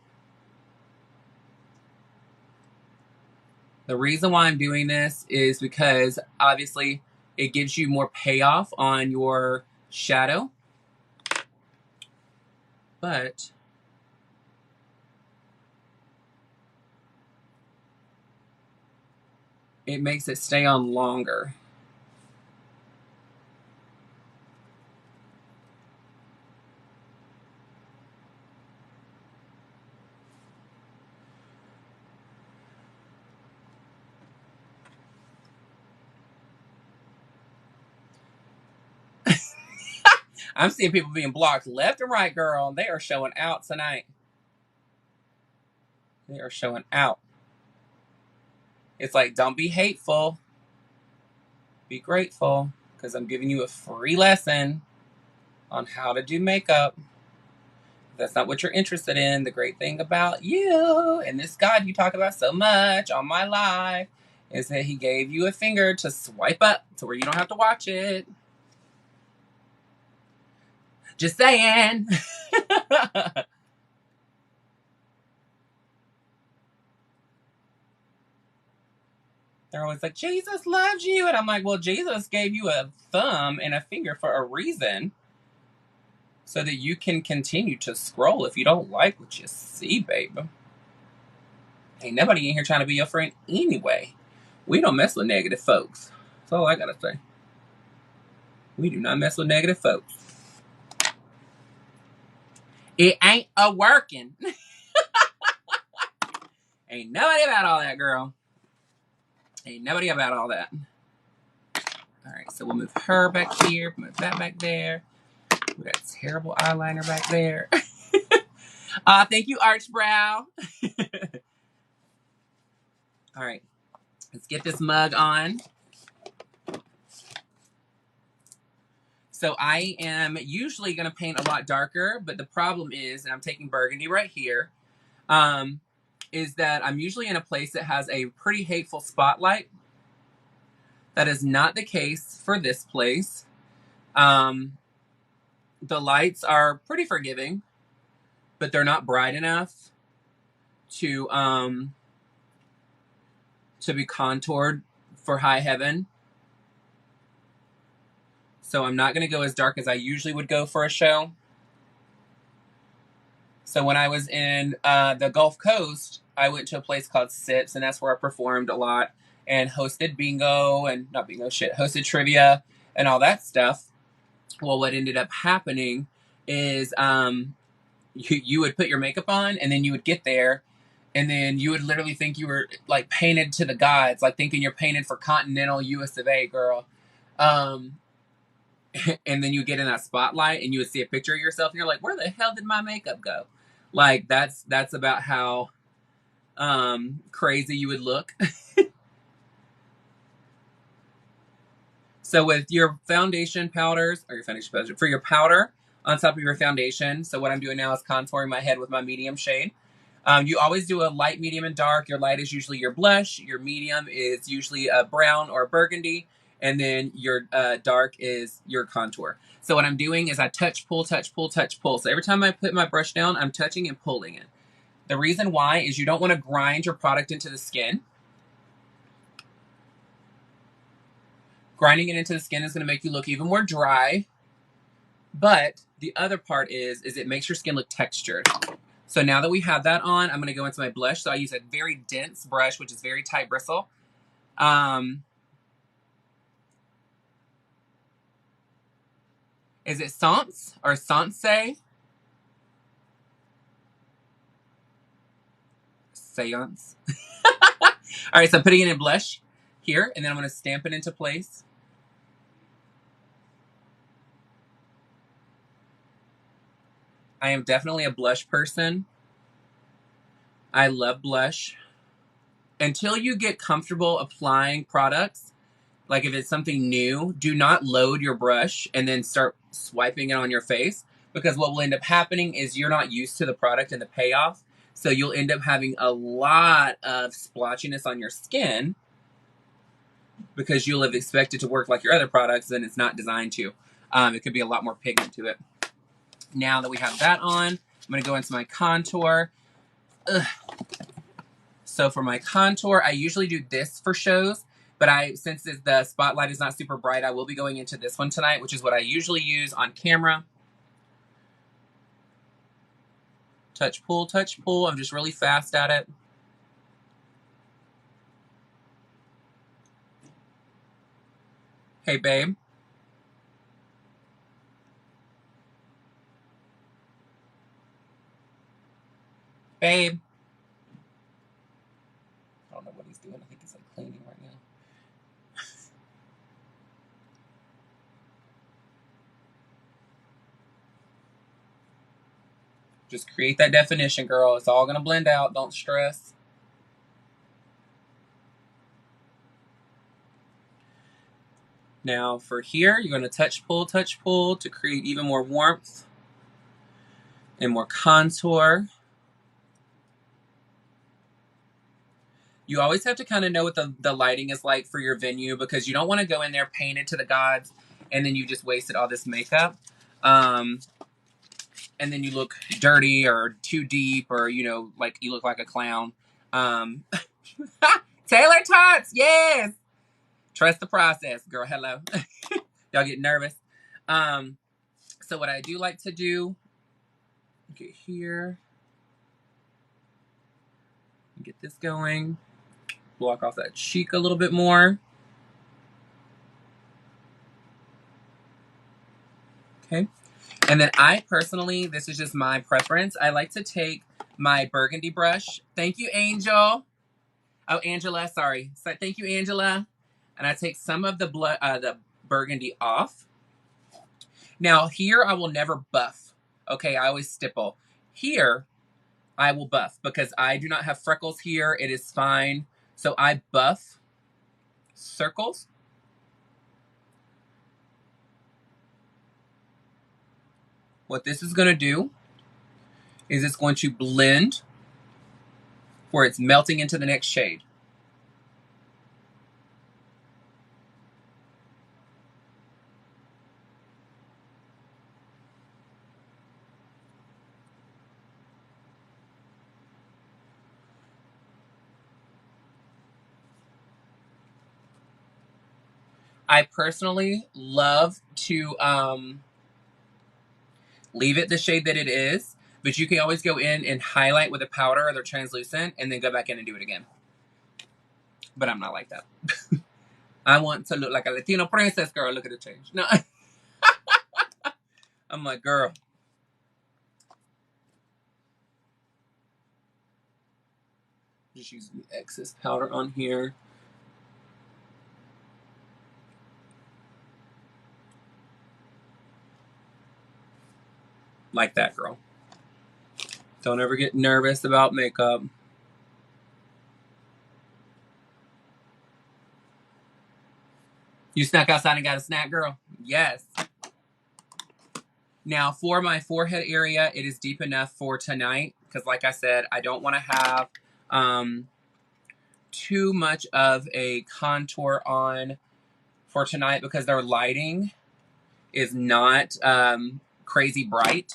The reason why I'm doing this is because obviously it gives you more payoff on your shadow, but it makes it stay on longer. I'm seeing people being blocked left and right, girl. They are showing out tonight. They are showing out. It's like, don't be hateful. Be grateful, because I'm giving you a free lesson on how to do makeup. If that's not what you're interested in, the great thing about you and this God you talk about so much on my live is that he gave you a finger to swipe up to where you don't have to watch it. Just saying. They're always like, Jesus loves you. And I'm like, well, Jesus gave you a thumb and a finger for a reason, so that you can continue to scroll if you don't like what you see, baby. Ain't nobody in here trying to be your friend anyway. We don't mess with negative folks. That's all I gotta say. We do not mess with negative folks. It ain't a working. Ain't nobody about all that, girl. Ain't nobody about all that. All right, so we'll move her back here, move that back there. We got a terrible eyeliner back there. Thank you, Arch Brow. All right, let's get this mug on. So I am usually going to paint a lot darker, but the problem is, and I'm taking burgundy right here, is that I'm usually in a place that has a pretty hateful spotlight. That is not the case for this place. The lights are pretty forgiving. but they're not bright enough to be contoured for high heaven. So I'm not going to go as dark as I usually would go for a show. So when I was in the Gulf Coast, I went to a place called Sips, and that's where I performed a lot and hosted bingo and not bingo shit, hosted trivia and all that stuff. Well, what ended up happening is you would put your makeup on, and then you would get there, and then you would literally think you were like painted to the gods, like thinking you're painted for continental US of A, girl. And then you get in that spotlight and you would see a picture of yourself and you're like, where the hell did my makeup go? Like that's about how crazy you would look. So with your foundation powders, or your foundation powder, for your powder on top of your foundation, so what I'm doing now is contouring my head with my medium shade. You always do a light, medium, and dark. Your light is usually your blush. Your medium is usually a brown or a burgundy. And then your dark is your contour. So what I'm doing is I touch, pull, touch, pull, touch, pull. So every time I put my brush down, I'm touching and pulling it. The reason why is you don't want to grind your product into the skin. Grinding it into the skin is going to make you look even more dry. But the other part is it makes your skin look textured. So now that we have that on, I'm going to go into my blush. So I use a very dense brush, which is very tight bristle. Is it Sans or Sanse? Seance. All right, so I'm putting it in blush here, and then I'm going to stamp it into place. I am definitely a blush person. I love blush. Until you get comfortable applying products, like if it's something new, do not load your brush and then start swiping it on your face, because what will end up happening is you're not used to the product and the payoff. So you'll end up having a lot of splotchiness on your skin because you'll have expected to work like your other products and it's not designed to. It could be a lot more pigment to it. Now that we have that on, I'm going to go into my contour. Ugh. So for my contour, I usually do this for shows, but since the spotlight is not super bright, I will be going into this one tonight, which is what I usually use on camera. Touch, pull, touch, pull. I'm just really fast at it. Hey, babe. Babe. I don't know what he's doing. I think he's like cleaning right now. Just create that definition, girl. It's all going to blend out. Don't stress. Now for here, you're going to touch, pull to create even more warmth and more contour. You always have to kind of know what the lighting is like for your venue, because you don't want to go in there painted to the gods and then you just wasted all this makeup. And then you look dirty or too deep, or, you know, like you look like a clown. Taylor Tots, yes! Trust the process, girl, hello. Y'all get nervous. So what I do like to do, get here, get this going, block off that cheek a little bit more. Okay. And then I personally, this is just my preference, I like to take my burgundy brush. Thank you, Angel. Oh, Angela, sorry. So thank you, Angela. And I take some of the burgundy off. Now here I will never buff. Okay, I always stipple. Here I will buff because I do not have freckles here. It is fine. So I buff circles. What this is going to do is it's going to blend where it's melting into the next shade. I personally love to leave it the shade that it is, but you can always go in and highlight with a powder or they're translucent and then go back in and do it again. But I'm not like that. I want to look like a Latino princess, girl. Look at the change. No. I'm like, girl. Just using the excess powder on here. Like that, girl. Don't ever get nervous about makeup. You snuck outside and got a snack, girl? Yes. Now, for my forehead area, it is deep enough for tonight. Because like I said, I don't want to have too much of a contour on for tonight because their lighting is not crazy bright.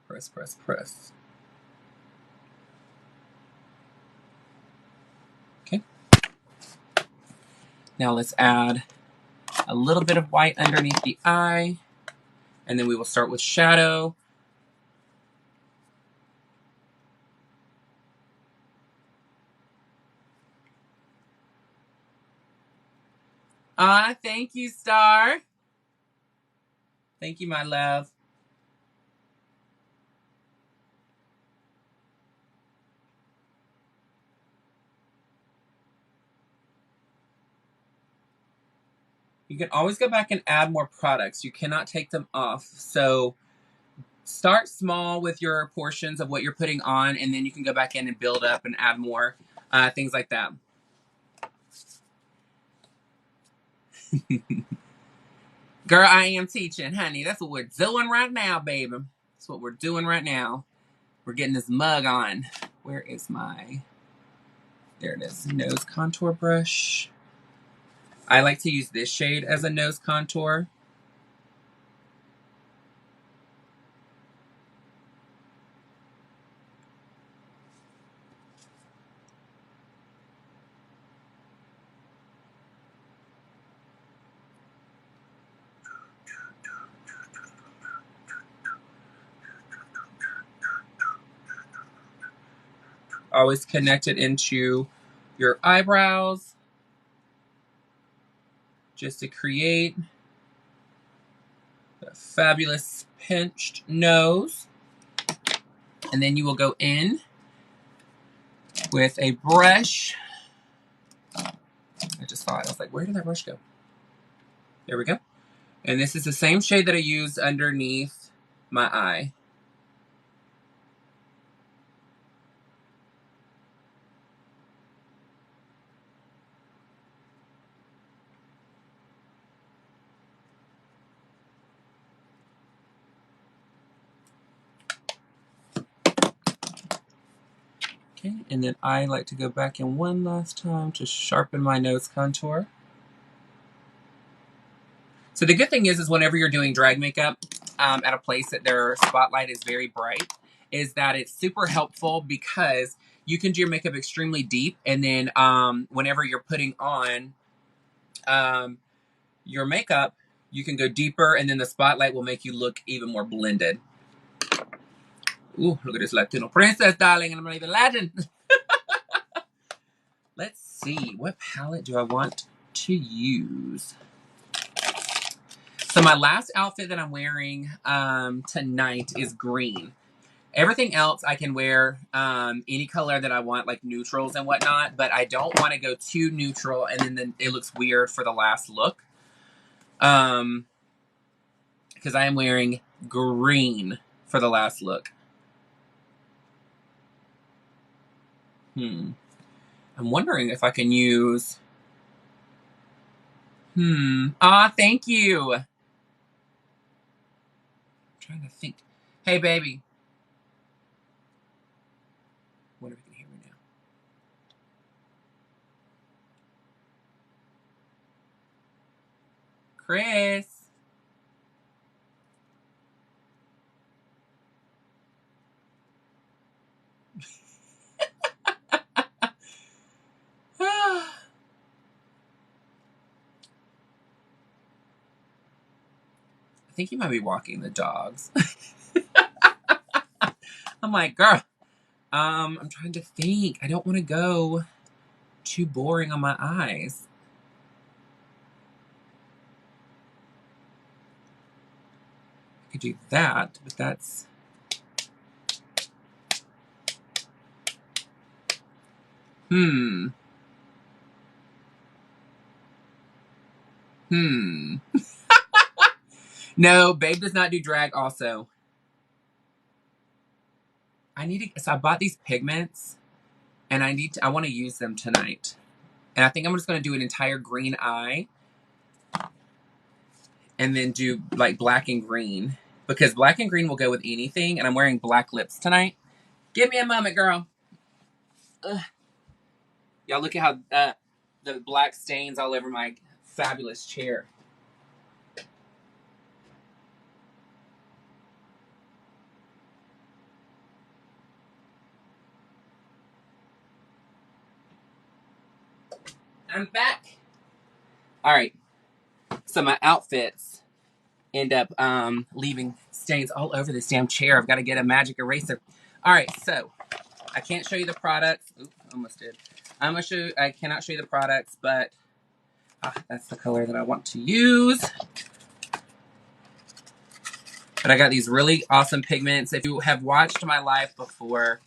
Press, press, press. Okay. Now let's add a little bit of white underneath the eye. And then we will start with shadow. Thank you, Star. Thank you, my love. You can always go back and add more products. You cannot take them off. So start small with your portions of what you're putting on, and then you can go back in and build up and add more, things like that. Girl, I am teaching, honey. That's what we're doing right now, baby. That's what we're doing right now. We're getting this mug on. Where is my... There it is. Nose contour brush. I like to use this shade as a nose contour. Always connect it into your eyebrows just to create a fabulous pinched nose. And then you will go in with a brush. I just thought, I was like, where did that brush go? There we go. And this is the same shade that I used underneath my eye. Okay, and then I like to go back in one last time to sharpen my nose contour. So the good thing is whenever you're doing drag makeup at a place that their spotlight is very bright, is that it's super helpful because you can do your makeup extremely deep, and then whenever you're putting on your makeup, you can go deeper, and then the spotlight will make you look even more blended. Ooh, look at this Latino princess, darling, and I'm not even Latin. Let's see, what palette do I want to use? So my last outfit that I'm wearing tonight is green. Everything else I can wear any color that I want, like neutrals and whatnot, but I don't want to go too neutral and then it looks weird for the last look. Because I am wearing green for the last look. I'm wondering if I can use... thank you. I'm trying to think. Hey, baby. What if you can hear me now? Chris. think you might be walking the dogs. I'm like, girl, I'm trying to think. I don't want to go too boring on my eyes. I could do that, but that's... No, Babe does not do drag also. So I bought these pigments and I want to use them tonight. And I think I'm just going to do an entire green eye and then do like black and green, because black and green will go with anything. And I'm wearing black lips tonight. Give me a moment, girl. Ugh. Y'all look at how the black stains all over my fabulous chair. I'm back. All right. So my outfits end up leaving stains all over this damn chair. I've got to get a magic eraser. All right. So I can't show you the products. Oops, almost did. I cannot show you the products, but that's the color that I want to use. But I got these really awesome pigments. If you have watched my live before,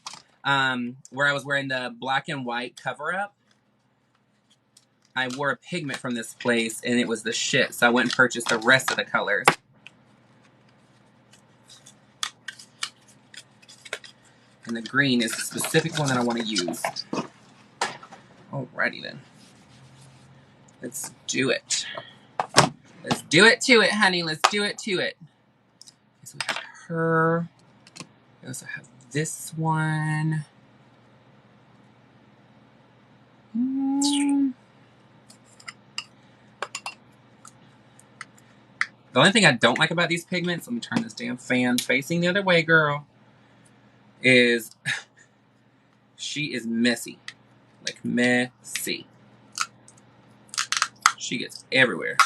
where I was wearing the black and white cover-up, I wore a pigment from this place, and it was the shit. So I went and purchased the rest of the colors. And the green is the specific one that I want to use. Alrighty then. Let's do it. Let's do it to it, honey. Let's do it to it. Okay, so we have her. We also have this one. The only thing I don't like about these pigments, let me turn this damn fan facing the other way, girl, is she is messy. Like, messy. She gets everywhere.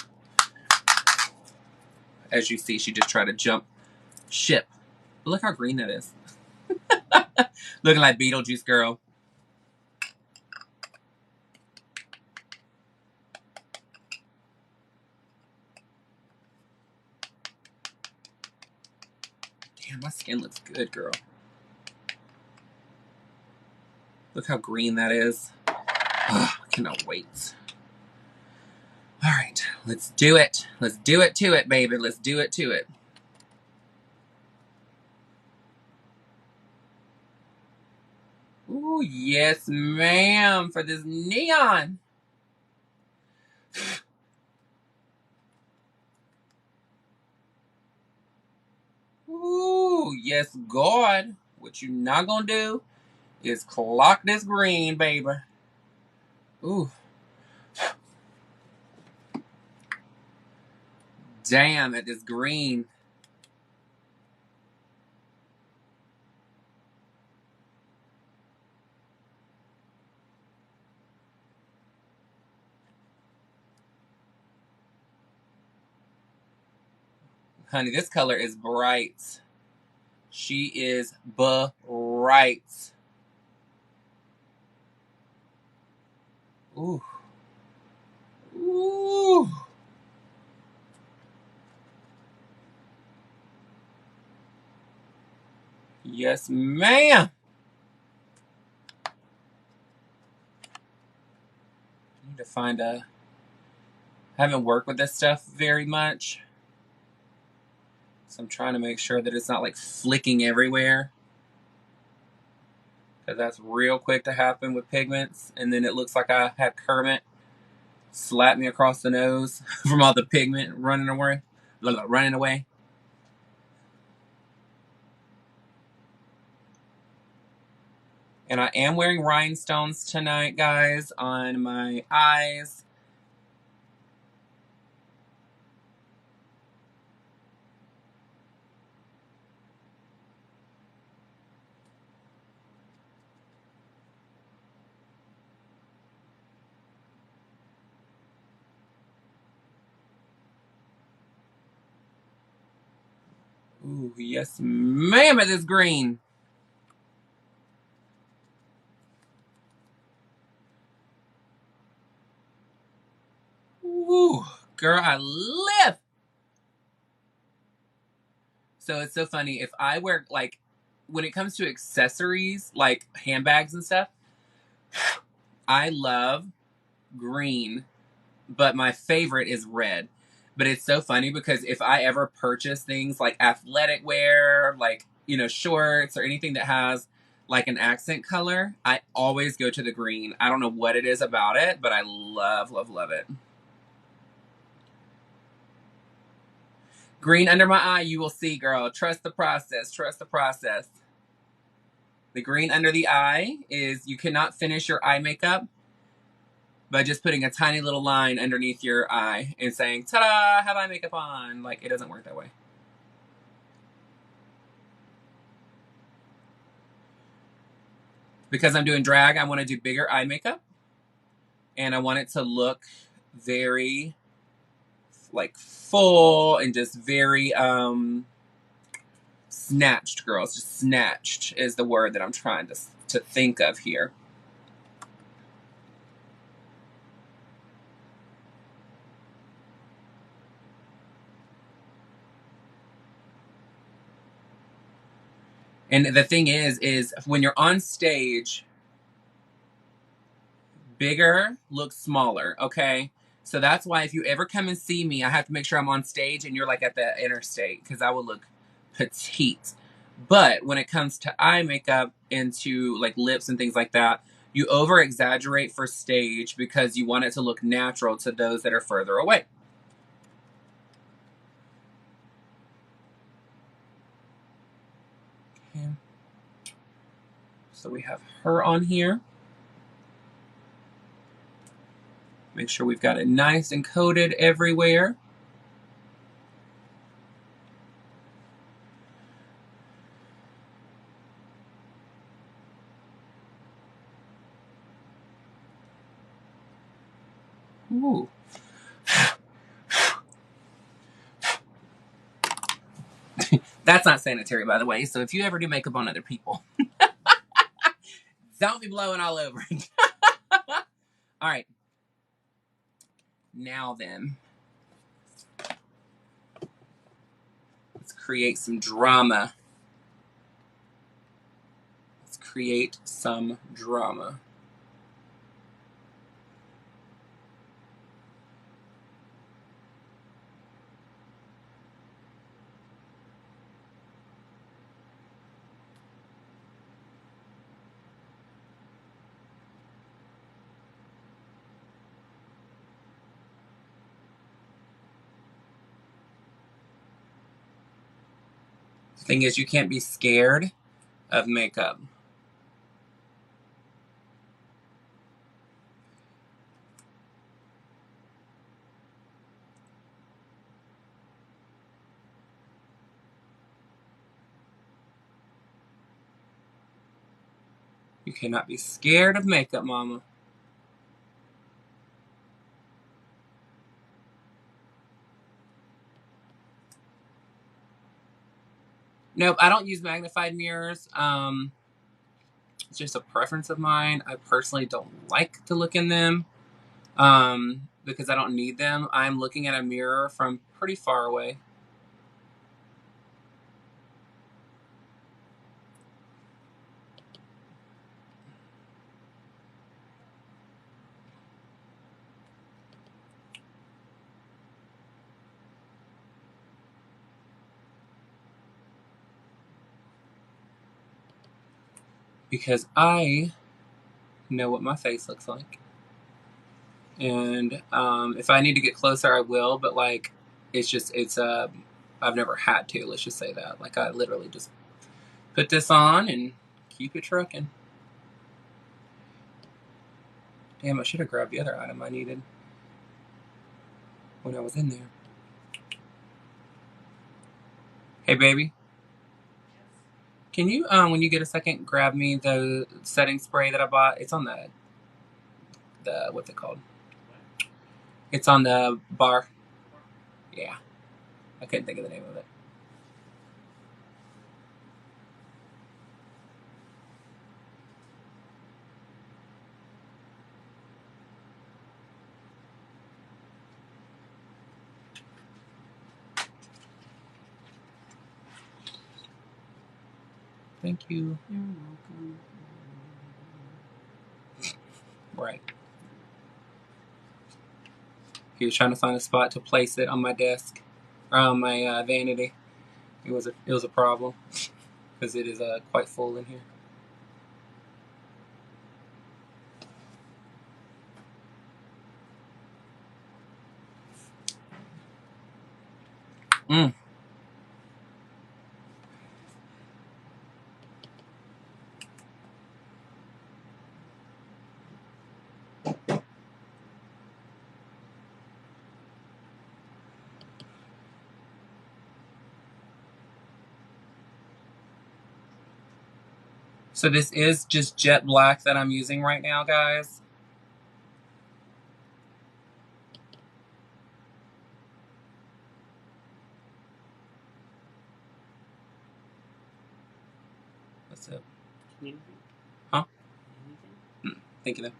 As you see, she just tried to jump ship. But look how green that is. Looking like Beetlejuice, girl. Damn, my skin looks good, girl. Look how green that is. Oh, I cannot wait. All right, let's do it. Let's do it to it, baby. Let's do it to it. Ooh, yes, ma'am, for this neon. Ooh, yes, God. What you not gonna do is clock this green, baby. Ooh. Damn, at this green. Honey, this color is bright. She is bright. Ooh. Ooh. Yes, ma'am. I need to find a... I haven't worked with this stuff very much. So I'm trying to make sure that it's not like flicking everywhere. Because that's real quick to happen with pigments. And then it looks like I had Kermit slap me across the nose from all the pigment running away. And I am wearing rhinestones tonight, guys, on my eyes. Ooh, yes, ma'am, it is green. Ooh, girl, I live. So it's so funny. If I wear, like, when it comes to accessories, like handbags and stuff, I love green, but my favorite is red. But it's so funny because if I ever purchase things like athletic wear, like, you know, shorts or anything that has like an accent color, I always go to the green. I don't know what it is about it, but I love, love, love it. Green under my eye, you will see, girl. Trust the process. Trust the process. The green under the eye is you cannot finish your eye makeup by just putting a tiny little line underneath your eye and saying, ta-da, I have eye makeup on. Like, it doesn't work that way. Because I'm doing drag, I want to do bigger eye makeup. And I want it to look very, like, full and just very, snatched, girls. Just snatched is the word that I'm trying to think of here. And the thing is when you're on stage, bigger looks smaller, okay? So that's why if you ever come and see me, I have to make sure I'm on stage and you're like at the interstate because I will look petite. But when it comes to eye makeup and to like lips and things like that, you over exaggerate for stage because you want it to look natural to those that are further away. Okay. So we have her on here. Make sure we've got it nice and coated everywhere. Ooh. That's not sanitary, by the way. So if you ever do makeup on other people, don't be blowing all over. All right. Now then, let's create some drama. Let's create some drama. The thing is, you can't be scared of makeup. You cannot be scared of makeup, mama. Nope, I don't use magnified mirrors. It's just a preference of mine. I personally don't like to look in them because I don't need them. I'm looking at a mirror from pretty far away. Because I know what my face looks like. And if I need to get closer, I will. But like, I've never had to. Let's just say that. Like, I literally just put this on and keep it trucking. Damn, I should have grabbed the other item I needed when I was in there. Hey, baby. Can you, when you get a second, grab me the setting spray that I bought? It's on what's it called? It's on the bar. Yeah. I couldn't think of the name of it. Thank you. You're welcome. Right. He was trying to find a spot to place it on my desk, or on my vanity. It was a problem because it is quite full in here. Mm. So this is just jet black that I'm using right now, guys. What's up? Huh? Thank you, though.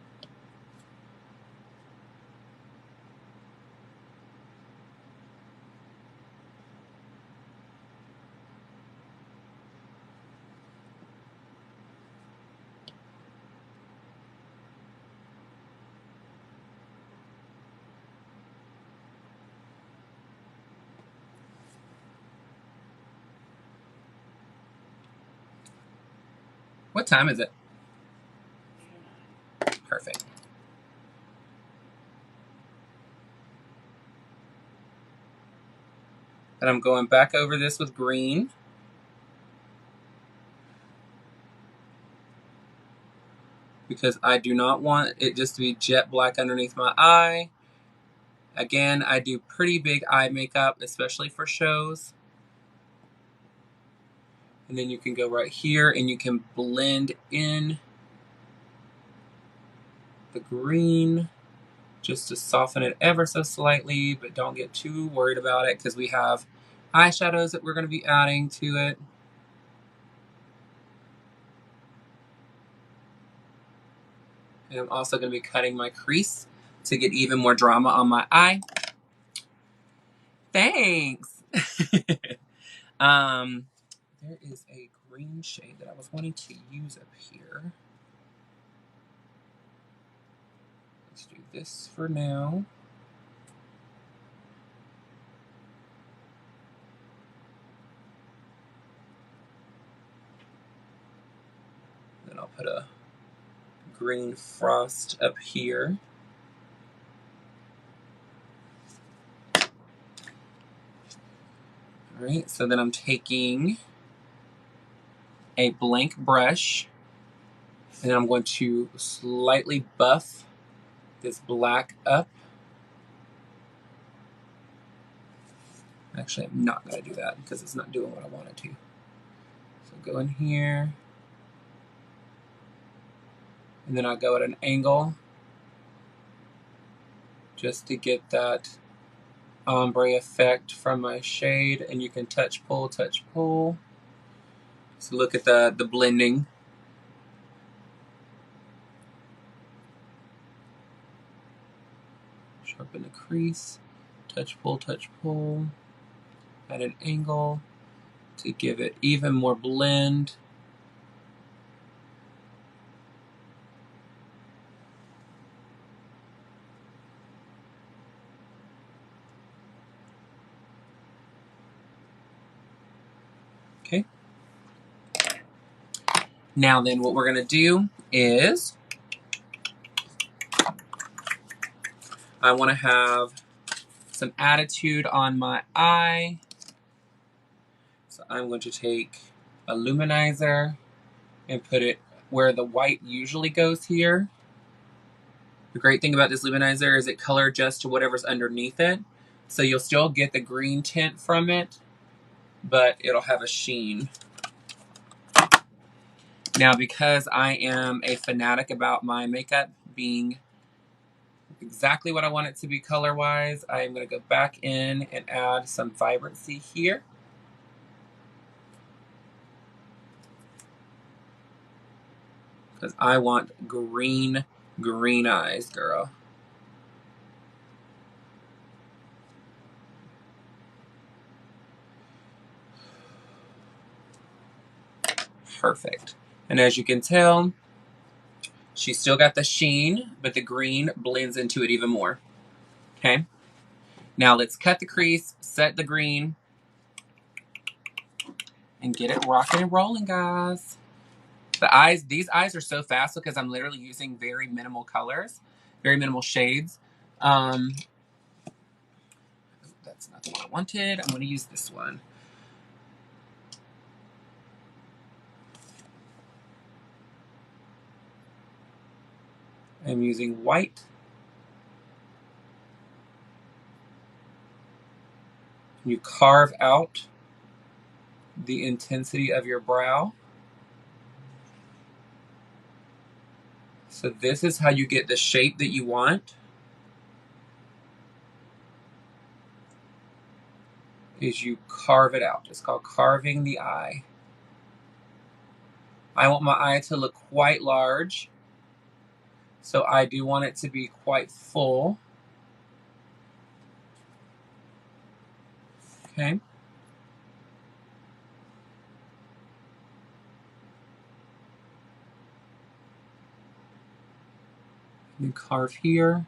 What time is it? Perfect. And I'm going back over this with green. Because I do not want it just to be jet black underneath my eye. Again, I do pretty big eye makeup, especially for shows. And then you can go right here and you can blend in the green just to soften it ever so slightly, but don't get too worried about it because we have eyeshadows that we're going to be adding to it. And I'm also going to be cutting my crease to get even more drama on my eye. Thanks! There is a green shade that I was wanting to use up here. Let's do this for now. Then I'll put a green frost up here. All right, so then I'm taking a blank brush and then I'm going to slightly buff this black up. Actually, I'm not going to do that because it's not doing what I want it to. So go in here. And then I'll go at an angle just to get that ombre effect from my shade. And you can touch, pull, touch, pull. So look at the blending. Sharpen the crease. Touch, pull. At an angle to give it even more blend. Okay. Now then what we're going to do is I want to have some attitude on my eye. So I'm going to take a luminizer and put it where the white usually goes here. The great thing about this luminizer is it color adjusts to whatever's underneath it. So you'll still get the green tint from it, but it'll have a sheen. Now, because I am a fanatic about my makeup being exactly what I want it to be color-wise, I am going to go back in and add some vibrancy here. Because I want green eyes, girl. Perfect. And as you can tell, she's still got the sheen, but the green blends into it even more. Okay. Now let's cut the crease, set the green, and get it rocking and rolling, guys. These eyes are so fast because I'm literally using very minimal colors, very minimal shades. That's not the one I wanted. I'm going to use this one. I'm using white. You carve out the intensity of your brow. So this is how you get the shape that you want. Is you carve it out. It's called carving the eye. I want my eye to look quite large. So I do want it to be quite full. Okay. You carve here.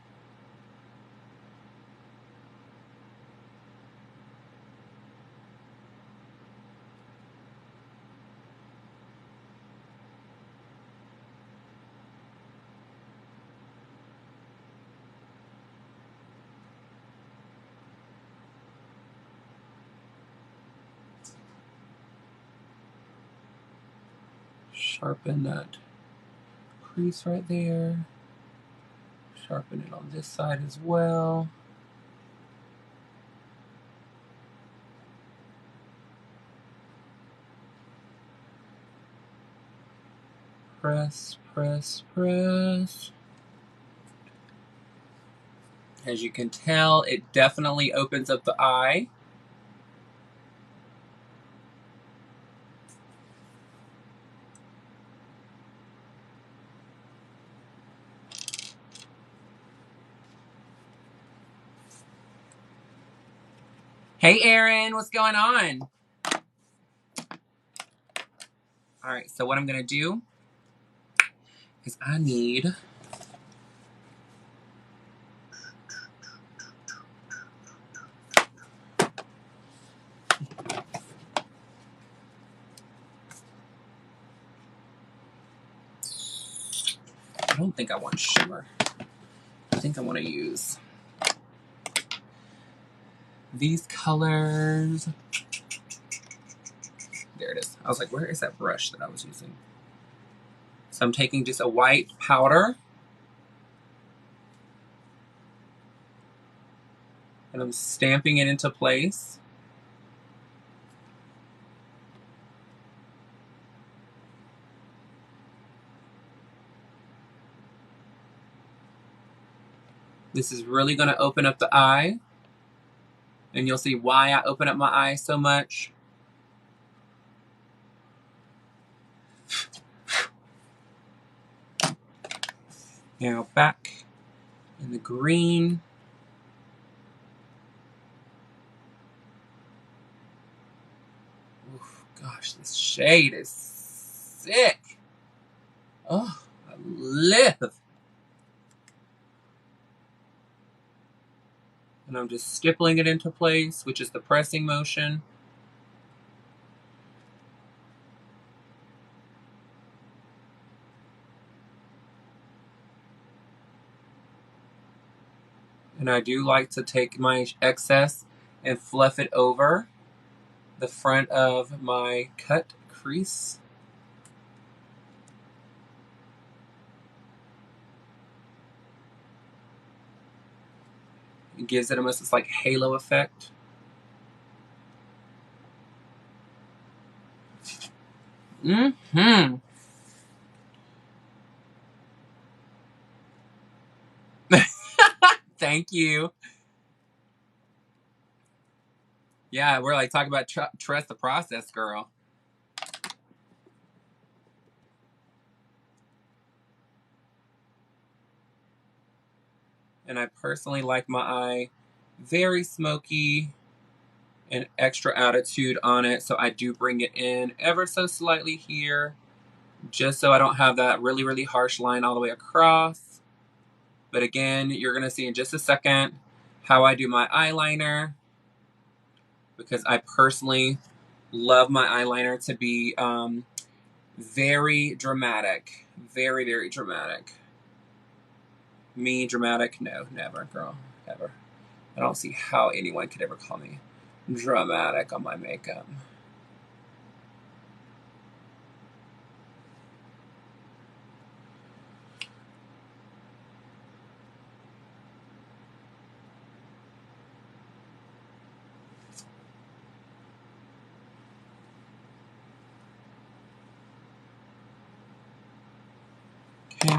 Sharpen that crease right there. Sharpen it on this side as well. Press, press, press. As you can tell, it definitely opens up the eye. Hey, Erin, what's going on? All right, so what I'm going to do is I need... I don't think I want shimmer. I think I want to use these colors. There it is. I was like, where is that brush that I was using? So I'm taking just a white powder. And I'm stamping it into place. This is really going to open up the eye. And you'll see why I open up my eye so much. Now back in the green. Oof, gosh, this shade is sick. Oh, I live. And I'm just stippling it into place, which is the pressing motion. And I do like to take my excess and fluff it over the front of my cut crease. It gives it almost this like halo effect. Mm-hmm. Thank you. Yeah, we're like talking about trust the process, girl. And I personally like my eye very smoky and extra attitude on it. So I do bring it in ever so slightly here just so I don't have that really, really harsh line all the way across. But again, you're going to see in just a second how I do my eyeliner, because I personally love my eyeliner to be very dramatic. Very, very dramatic. Me, dramatic? No, never, girl. Never. I don't see how anyone could ever call me dramatic on my makeup. Okay.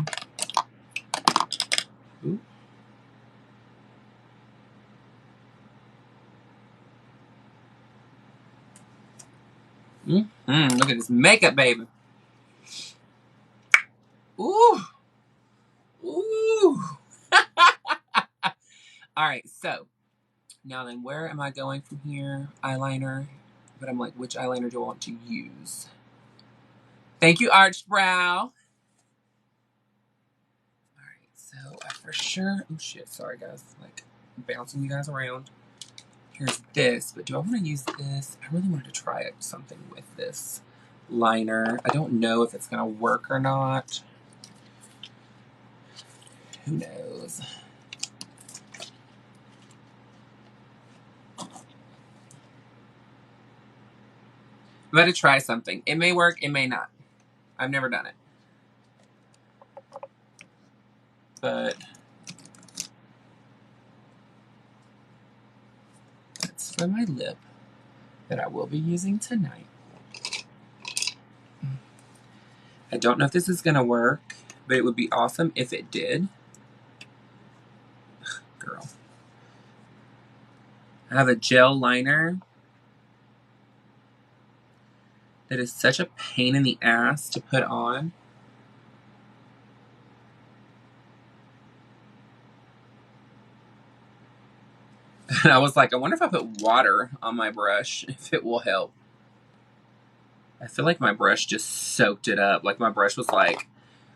Ooh. Look at this makeup, baby. Ooh. Ooh. All right, so now then, where am I going from here? Eyeliner. But I'm like, which eyeliner do I want to use? Thank you, Arched Brow. All right, so I for sure. Oh shit! Sorry, guys. Like bouncing you guys around. Here's this, but do I want to use this? I really wanted to try something with this liner. I don't know if it's gonna work or not. Who knows? I'm about to try something. It may work, it may not. I've never done it. But that's for my lip that I will be using tonight. I don't know if this is going to work, but it would be awesome if it did. Girl. I have a gel liner that is such a pain in the ass to put on. And I was like, I wonder if I put water on my brush, if it will help. I feel like my brush just soaked it up. Like my brush was like,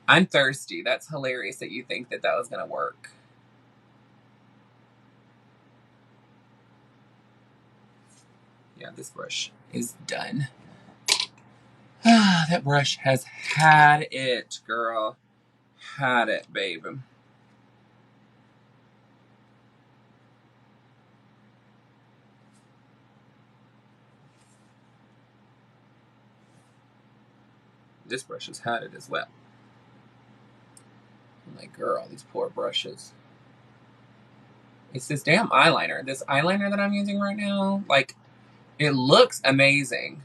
I'm thirsty. That's hilarious that you think that that was going to work. Yeah, this brush is done. That brush has had it, girl. Had it, babe. This brush has had it as well. I'm like, girl, these poor brushes. It's this damn eyeliner. This eyeliner that I'm using right now, like, it looks amazing.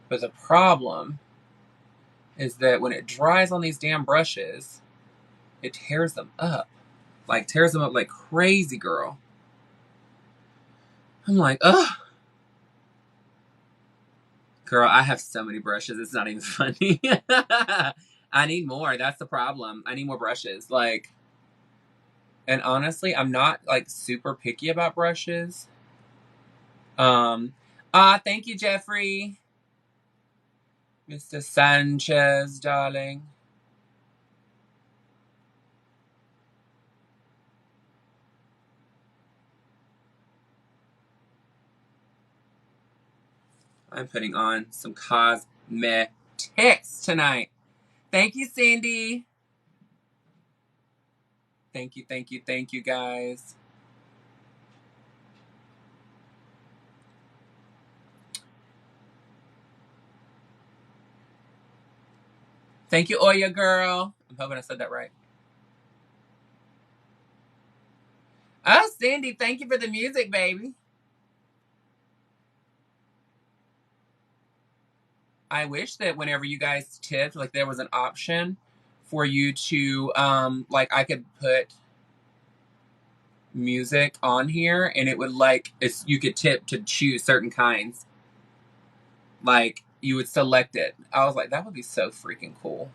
But the problem is that when it dries on these damn brushes, it tears them up. Like, tears them up like crazy, girl. I'm like, ugh. Girl, I have so many brushes. It's not even funny. I need more. That's the problem. I need more brushes. Like, and honestly, I'm not like super picky about brushes. Thank you, Jeffrey. Mr. Sanchez, darling. I'm putting on some cosmetics tonight. Thank you, Cindy. Thank you, thank you, thank you, guys. Thank you, Oya girl. I'm hoping I said that right. Oh, Cindy, thank you for the music, baby. I wish that whenever you guys tipped, like there was an option for you to, like I could put music on here and it would like, you could tip to choose certain kinds. Like you would select it. I was like, that would be so freaking cool.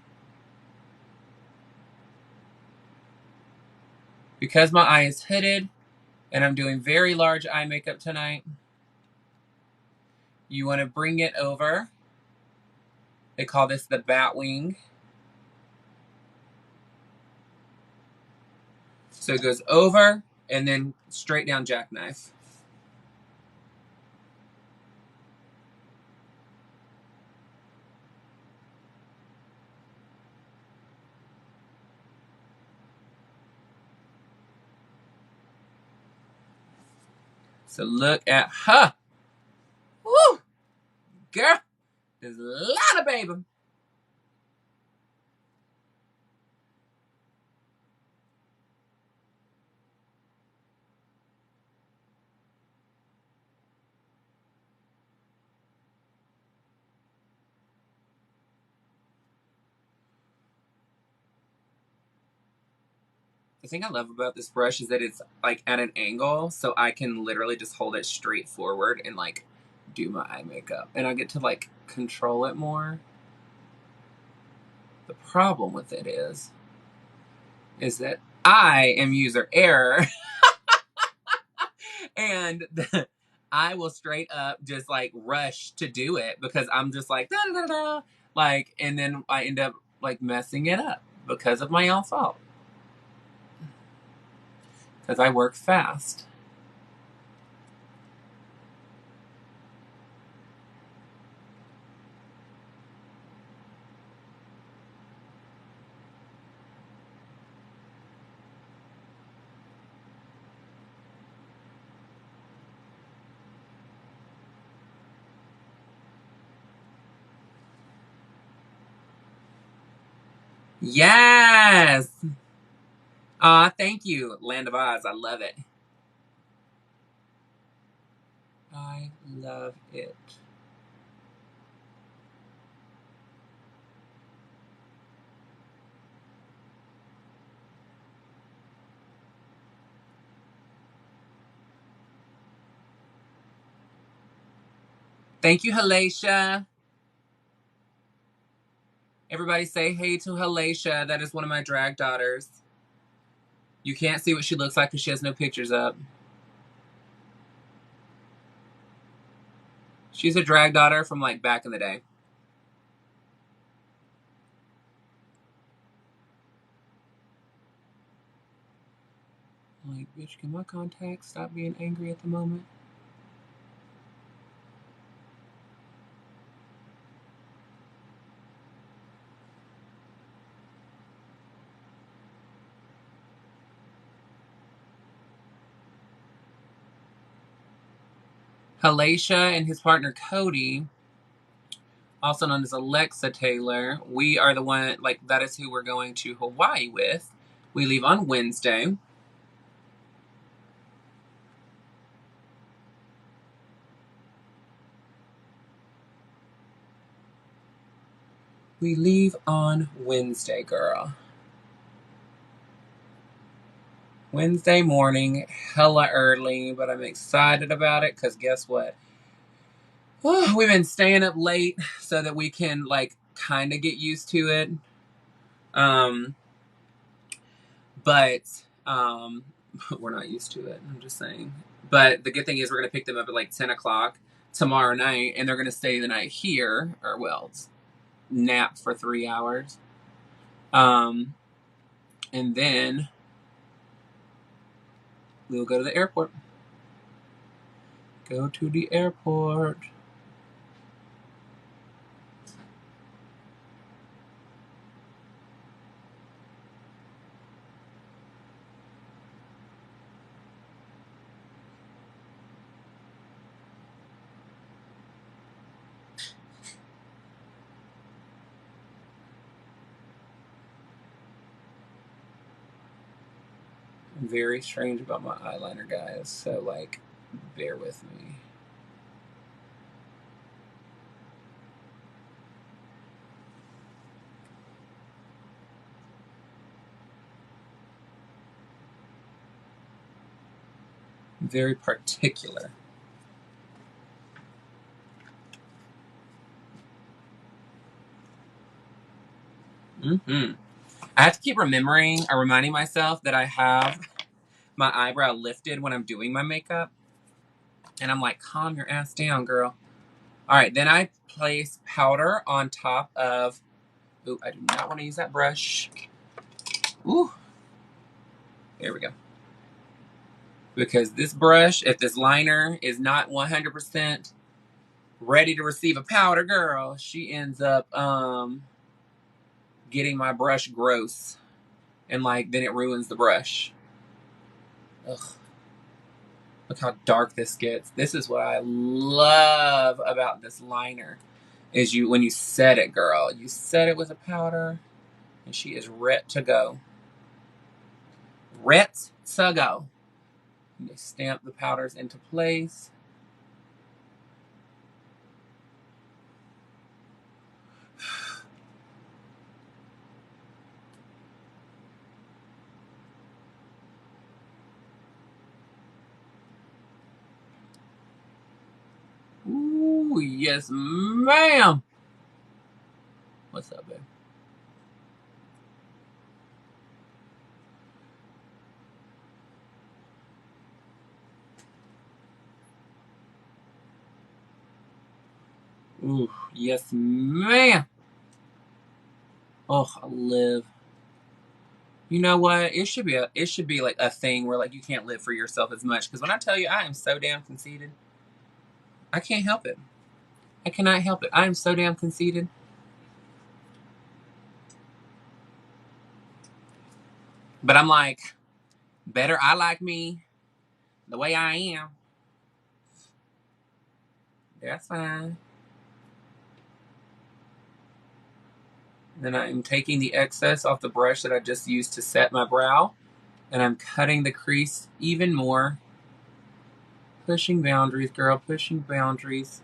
Because my eye is hooded and I'm doing very large eye makeup tonight, you want to bring it over They call this the bat wing. So it goes over and then straight down jackknife. So look at her. Woo! Girl, there's a lot of baby. The thing I love about this brush is that it's like at an angle, so I can literally just hold it straight forward and like do my eye makeup. And I get to like control it more. The problem with it is that I am user error. And I will straight up just like rush to do it because I'm just like, da, da, da, da, like, and then I end up like messing it up because of my own fault. Because I work fast. Yes! Aw, thank you, Land of Oz. I love it. I love it. Thank you, Halacia. Everybody say hey to Halacia. That is one of my drag daughters. You can't see what she looks like because she has no pictures up. She's a drag daughter from like back in the day. Like, bitch, can my contacts stop being angry at the moment? Halacia and his partner Cody, also known as Alexa Taylor, we are the one, like, that is who we're going to Hawaii with. We leave on Wednesday. We leave on Wednesday, girl. Wednesday morning, hella early, but I'm excited about it because guess what? Oh, we've been staying up late so that we can like kind of get used to it. But we're not used to it. I'm just saying. But the good thing is we're gonna pick them up at like 10 o'clock tomorrow night, and they're gonna stay the night here, or well, nap for 3 hours. And then we'll go to the airport. Go to the airport. I'm very strange about my eyeliner, guys. So, like, bear with me. I'm very particular. I have to keep remembering or reminding myself that I have my eyebrow lifted when I'm doing my makeup. And I'm like, calm your ass down, girl. All right, then I place powder on top of, ooh, I do not want to use that brush. Ooh, there we go. Because this brush, if this liner is not 100% ready to receive a powder, girl, she ends up getting my brush gross. And like, then it ruins the brush. Ugh. Look how dark this gets. This is what I love about this liner. Is when you set it, girl. You set it with a powder, and she is ret to go. Ret to go. You stamp the powders into place. Ooh, yes, ma'am. What's up, babe? Ooh, yes, ma'am. Oh, I live. You know what? It should be like a thing where like you can't live for yourself as much. Because when I tell you I am so damn conceited, I can't help it. I cannot help it. I am so damn conceited. But I'm like, better I like me the way I am. That's fine. Then I'm taking the excess off the brush that I just used to set my brow. And I'm cutting the crease even more. Pushing boundaries, girl. Pushing boundaries.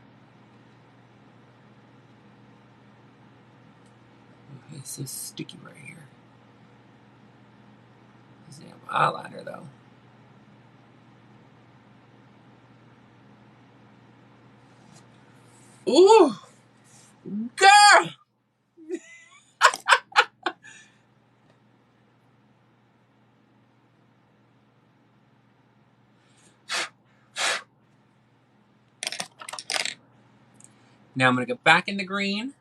Okay, it's so sticky right here. This damn eyeliner, though. Ooh! Girl! Now I'm going to go back in the green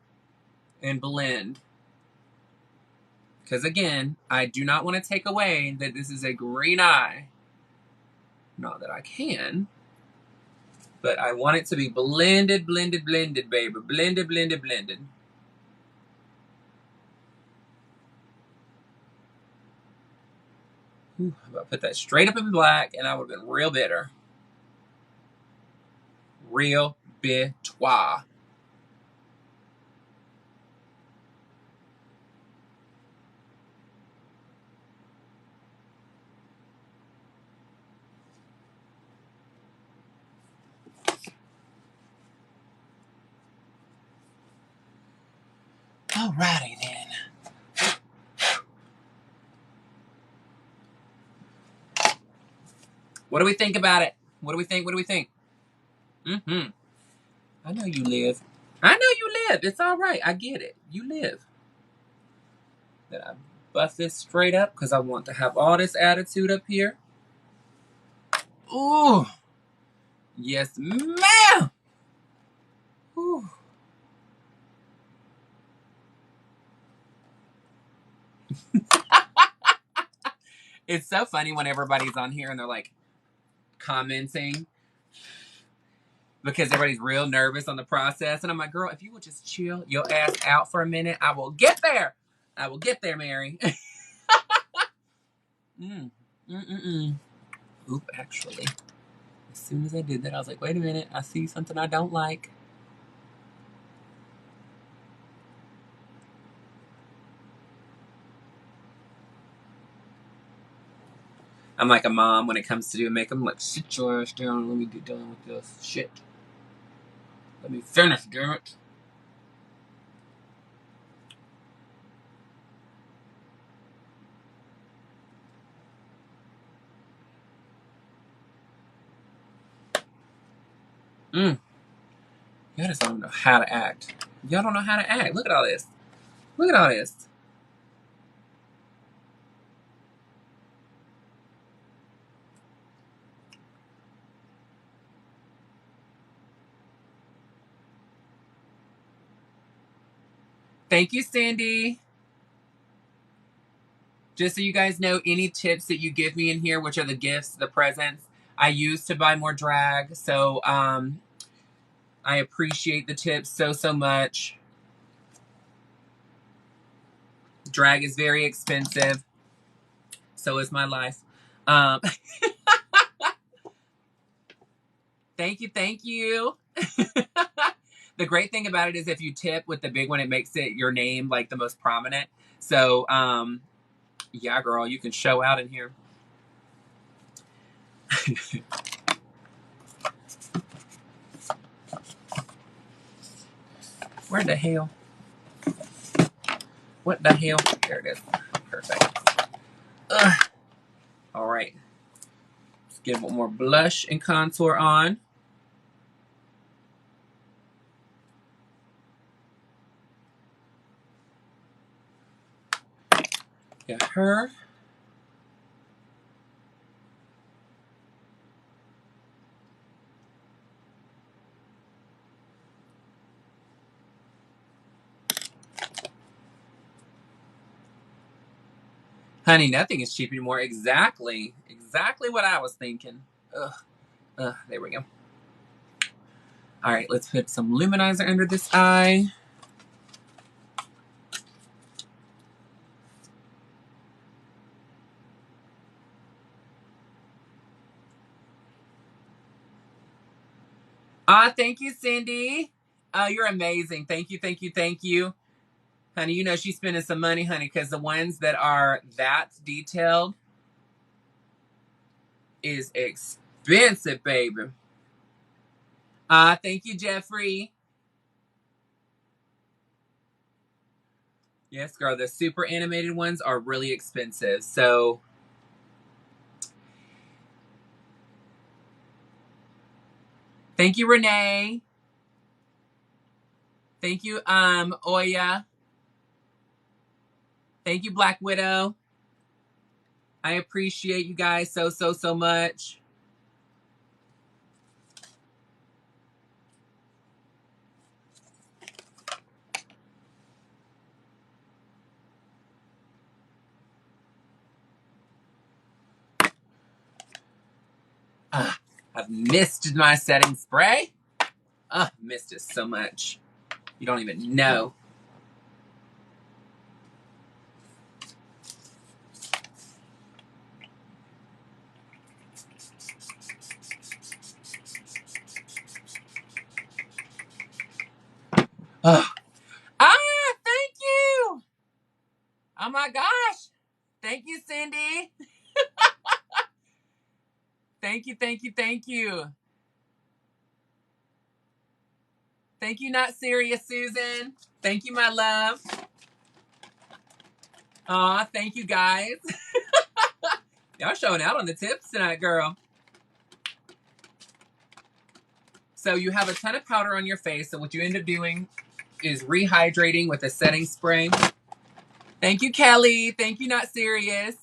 and blend. Because again, I do not want to take away that this is a green eye. Not that I can. But I want it to be blended, blended, blended, baby. Blended, blended, blended. Ooh, I'm about to put that straight up in black and I would have been real bitter. Real bitter. Alrighty then. What do we think about it? What do we think? What do we think? Mm-hmm. I know you live. I know you live. It's all right. I get it. You live. Then I bust this straight up because I want to have all this attitude up here. Ooh. Yes, ma'am. Ooh. It's so funny when everybody's on here and they're like commenting because everybody's real nervous on the process. And I'm like, girl, if you will just chill your ass out for a minute, I will get there. I will get there, Mary. Oop, actually. As soon as I did that, I was like, wait a minute. I see something I don't like. I'm like a mom when it comes to doing makeup. I'm like, sit your ass down and let me get done with this shit. Let me finish, damn it. Y'all just don't know how to act. Y'all don't know how to act. Look at all this. Look at all this. Thank you, Cindy. Just so you guys know, any tips that you give me in here, which are the gifts, the presents, I use to buy more drag. So I appreciate the tips so much. Drag is very expensive. So is my life. Thank you. The great thing about it is if you tip with the big one, it makes it your name like the most prominent. So yeah, girl, you can show out in here. Where the hell? What the hell? There it is. Perfect. Ugh. All right. Let's get one more blush and contour on. Got her. Honey, nothing is cheap anymore. Exactly what I was thinking. Ugh, there we go. All right, let's put some luminizer under this eye. Thank you, Cindy. You're amazing. Thank you. Honey, you know she's spending some money, honey, because the ones that are that detailed is expensive, baby. Thank you, Jeffrey. Yes, girl, the super animated ones are really expensive. So thank you, Renee. Thank you, Oya. Thank you, Black Widow. I appreciate you guys so much. I've missed my setting spray. Missed it so much. You don't even know. Thank you. Oh my gosh. Thank you, Cindy. Thank you. Thank you, Not Serious, Susan. Thank you, my love. Thank you, guys. Y'all showing out on the tips tonight, girl. So you have a ton of powder on your face, so what you end up doing is rehydrating with a setting spray. Thank you, Kelly. Thank you, Not Serious.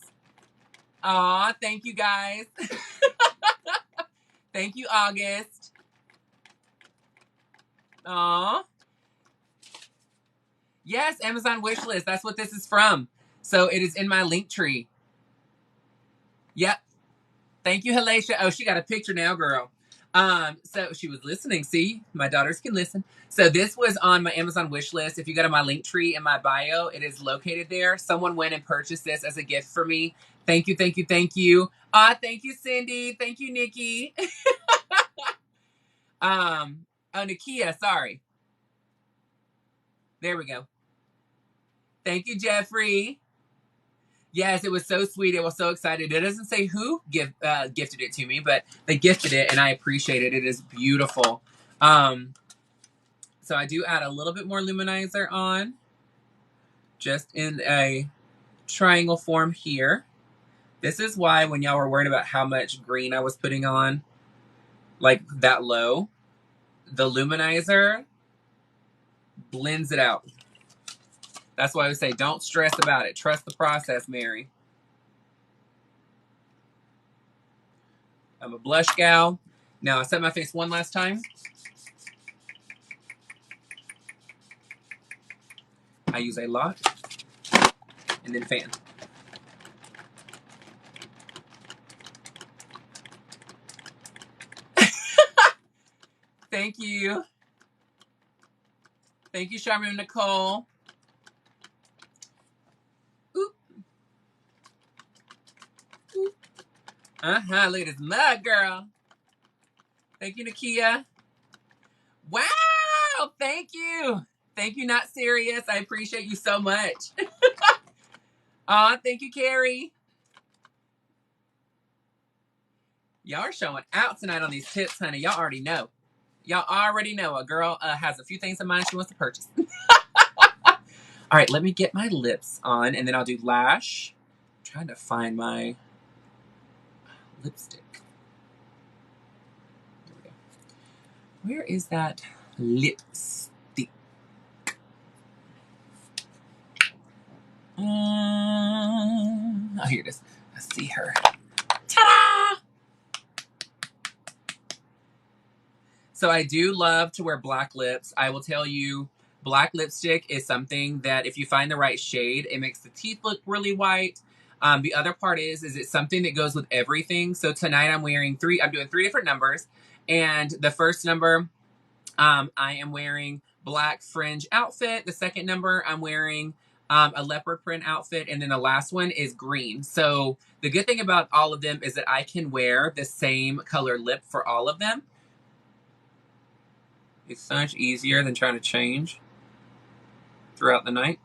Thank you, guys. Thank you, August. Yes, Amazon wishlist. That's what this is from. So it is in my link tree. Yep. Thank you, Halacia. Oh, she got a picture now, girl. So she was listening. See, my daughters can listen. So this was on my Amazon wish list. If you go to my link tree in my bio, it is located there. Someone went and purchased this as a gift for me. Thank you. Thank you, Cindy. Thank you, Nikki. Nakia, sorry. There we go. Thank you, Jeffrey. Yes, it was so sweet. I was so excited. It doesn't say who gifted it to me, but they gifted it, and I appreciate it. It is beautiful. So I do add a little bit more luminizer on, just in a triangle form here. This is why when y'all were worried about how much green I was putting on, like that low, the luminizer blends it out. That's why I would say don't stress about it. Trust the process, Mary. I'm a blush gal. Now I set my face one last time. I use a lot. And then fan. Thank you. Thank you, Charmaine Nicole. Oop. Oop. Look at this mug, girl. Thank you, Nakia. Wow, thank you. Thank you, Not Serious. I appreciate you so much. Aw, thank you, Carrie. Y'all are showing out tonight on these tips, honey. Y'all already know. Y'all already know a girl has a few things in mind she wants to purchase. All right, let me get my lips on, and then I'll do lash. I'm trying to find my lipstick. There we go. Where is that lipstick? Oh, here it is. I see her. Ta-da! So I do love to wear black lips. I will tell you, black lipstick is something that if you find the right shade, it makes the teeth look really white. The other part is it's something that goes with everything. So tonight I'm doing 3 different numbers. And the first number, I am wearing black fringe outfit. The second number, I'm wearing a leopard print outfit. And then the last one is green. So the good thing about all of them is that I can wear the same color lip for all of them. It's so much easier than trying to change throughout the night.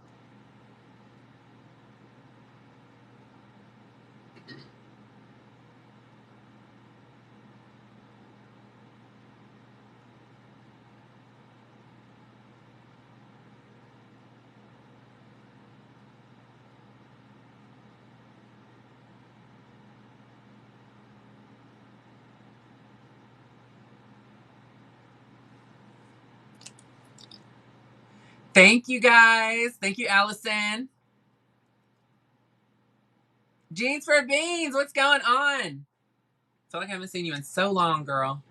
Thank you, guys. Thank you, Allison. Jeans for Beans, what's going on? I feel like I haven't seen you in so long, girl.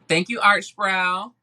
Thank you, Art Sproul.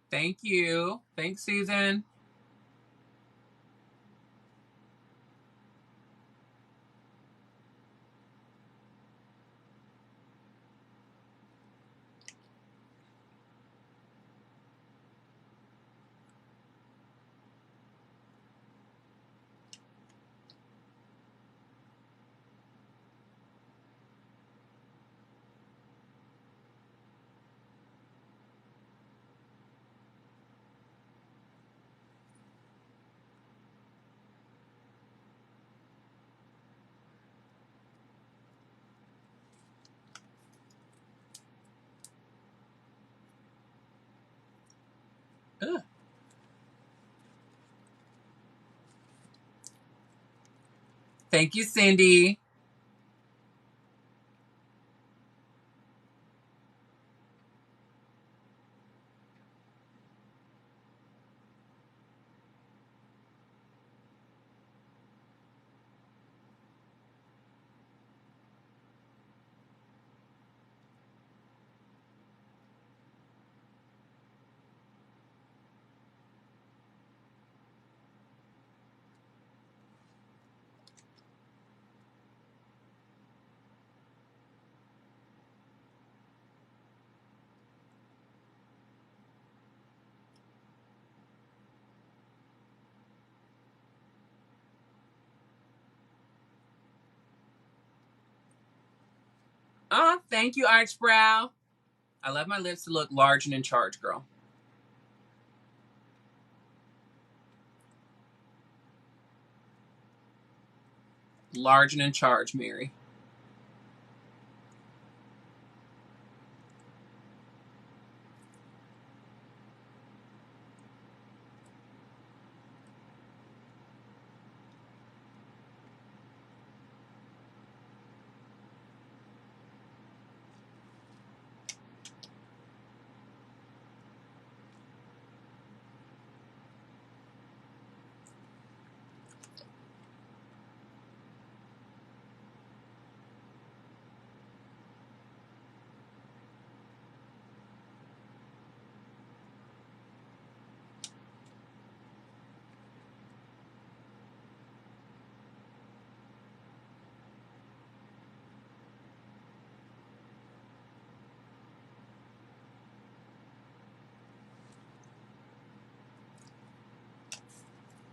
Thank you. Thanks, Susan. Ugh. Thank you, Cindy. Oh, thank you, Art Sproul. I love my lips to look large and in charge, girl. Large and in charge, Mary.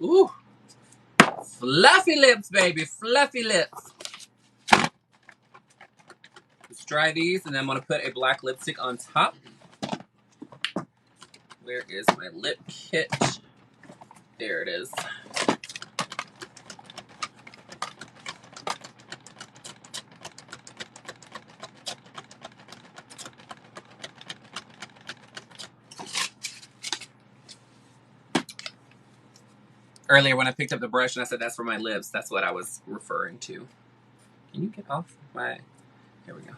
Ooh. Fluffy lips, baby. Fluffy lips. Let's dry these, and then I'm going to put a black lipstick on top. Where is my lip kit? There it is. Earlier when I picked up the brush and I said that's for my lips, that's what I was referring to. Can you get off my... Here we go.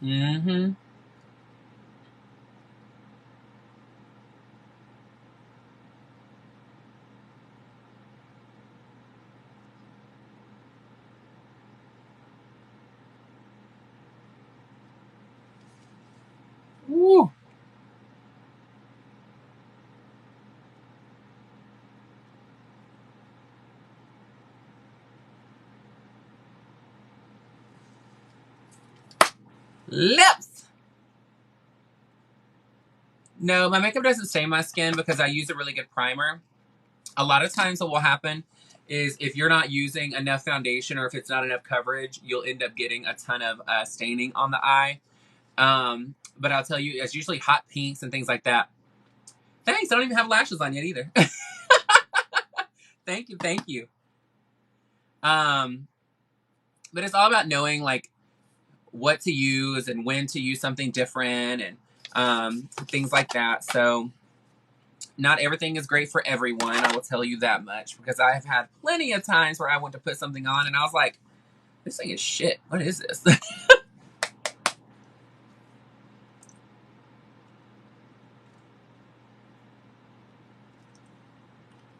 Mm-hmm. Woo. Lips! No, my makeup doesn't stain my skin because I use a really good primer. A lot of times what will happen is if you're not using enough foundation or if it's not enough coverage, you'll end up getting a ton of staining on the eye. But I'll tell you, it's usually hot pinks and things like that. Thanks, I don't even have lashes on yet either. Thank you, thank you. But it's all about knowing like what to use and when to use something different and things like that. So not everything is great for everyone, I will tell you that much, because I have had plenty of times where I went to put something on and I was like, this thing is shit. What is this?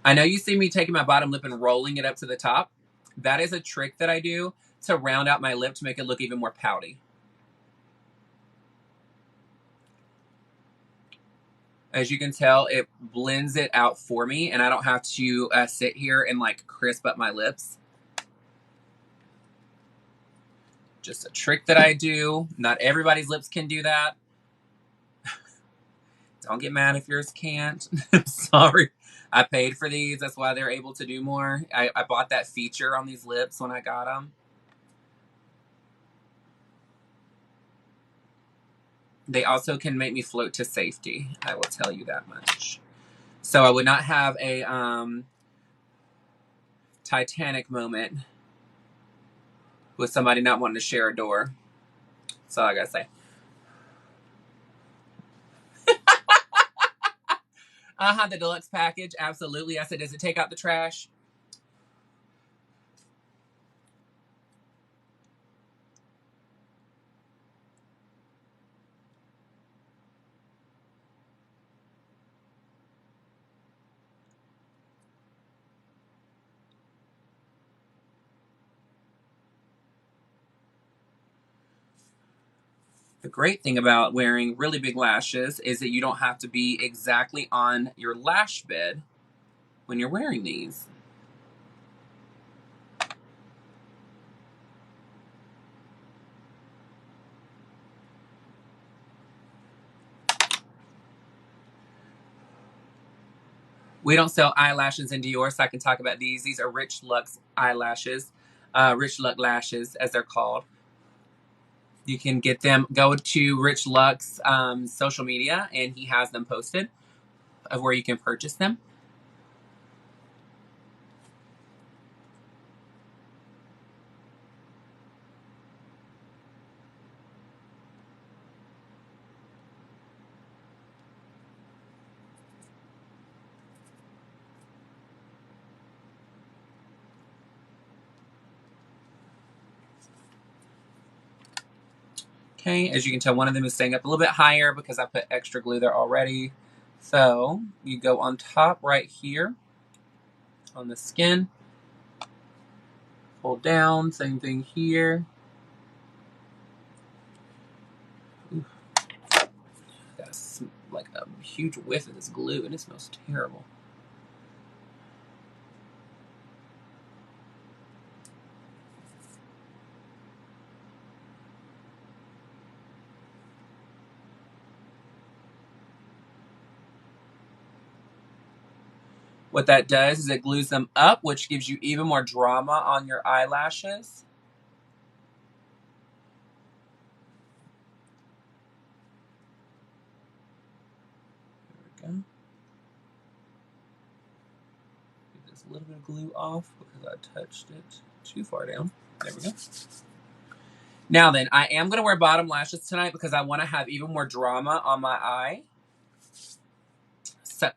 I know you see me taking my bottom lip and rolling it up to the top. That is a trick that I do to round out my lip to make it look even more pouty. As you can tell, it blends it out for me, and I don't have to sit here and like crisp up my lips. Just a trick that I do. Not everybody's lips can do that. Don't get mad if yours can't. I'm sorry. I paid for these. That's why they're able to do more. I bought that feature on these lips when I got them. They also can make me float to safety. I will tell you that much. So I would not have a Titanic moment with somebody not wanting to share a door. That's all I gotta say. The deluxe package. Absolutely. I said, does it take out the trash? The great thing about wearing really big lashes is that you don't have to be exactly on your lash bed when you're wearing these. We don't sell eyelashes in Dior, so I can talk about these. These are Rich Luxe eyelashes, Rich Luxe lashes, as they're called. You can get them. Go to Rich Luxe social media, and he has them posted of where you can purchase them. Okay, as you can tell, one of them is staying up a little bit higher because I put extra glue there already. So you go on top right here on the skin, pull down, same thing here. Ooh, that's like a huge whiff of this glue and it smells terrible. What that does is it glues them up, which gives you even more drama on your eyelashes. There we go. Get this little bit of glue off because I touched it too far down. There we go. Now then, I am going to wear bottom lashes tonight because I want to have even more drama on my eye. So,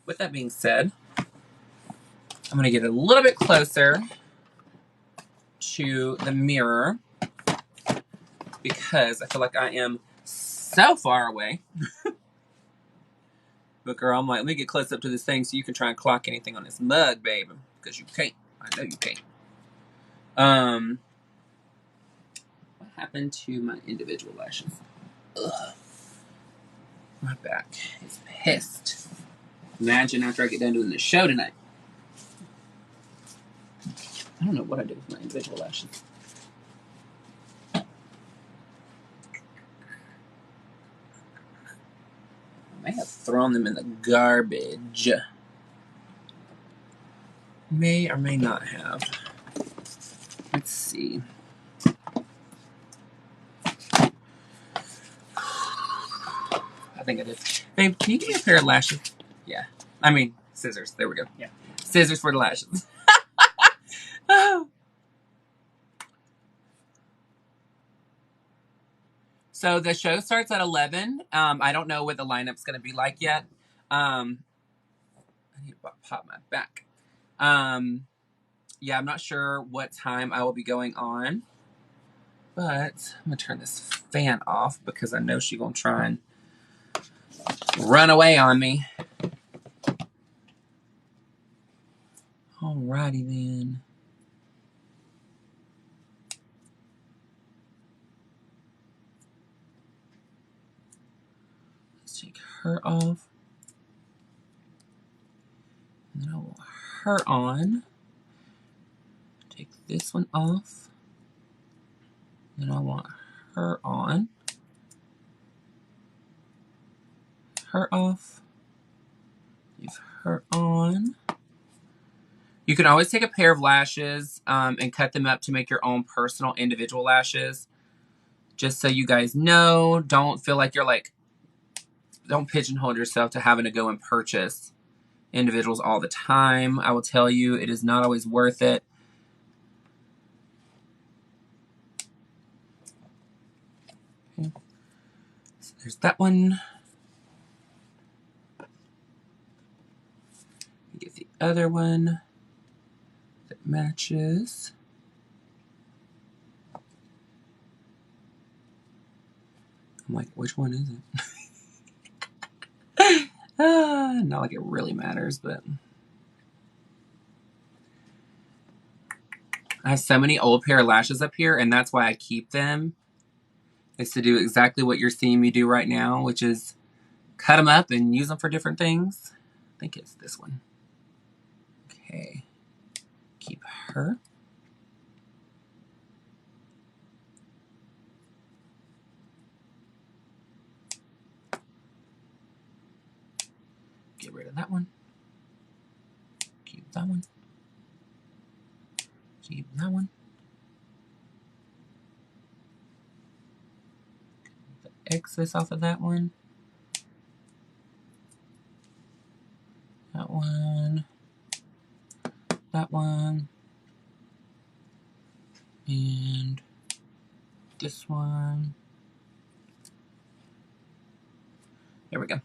with that being said, I'm going to get a little bit closer to the mirror because I feel like I am so far away. But girl, I'm like, let me get close up to this thing so you can try and clock anything on this mug, baby. Because you can't. I know you can't. What happened to my individual lashes? Ugh. My back is pissed. Imagine after I get done doing this show tonight. I don't know what I did with my individual lashes. I may have thrown them in the garbage. May or may not have. Let's see. I think I did. Babe, can you give me a pair of lashes? Yeah. I mean, scissors. There we go. Yeah. Scissors for the lashes. Oh. So the show starts at 11. I don't know what the lineup's going to be like yet. I need to pop my back. Yeah, I'm not sure what time I will be going on. But I'm going to turn this fan off because I know she's going to try and run away on me. Alrighty then. Let's take her off. And then I want her on. Take this one off. Then I want her on. Her off. Leave her on. You can always take a pair of lashes and cut them up to make your own personal individual lashes. Just so you guys know, don't feel like you're like, don't pigeonhole yourself to having to go and purchase individuals all the time. I will tell you, it is not always worth it. Okay. So there's that one. Get the other one that matches. I'm like, which one is it? Not like it really matters, but I have so many old pair of lashes up here, and that's why I keep them is to do exactly what you're seeing me do right now, which is cut them up and use them for different things. I think it's this one. Okay. Keep her. Get rid of that one. Keep that one. Keep that one. The excess off of that one. That one. That one. And this one. There we go.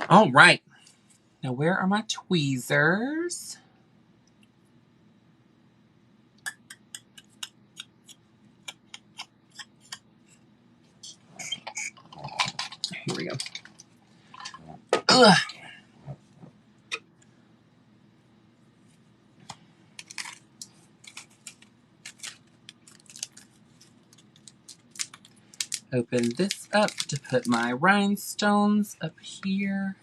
All right. Now, where are my tweezers? Here we go. Ugh. Open this up to put my rhinestones up here.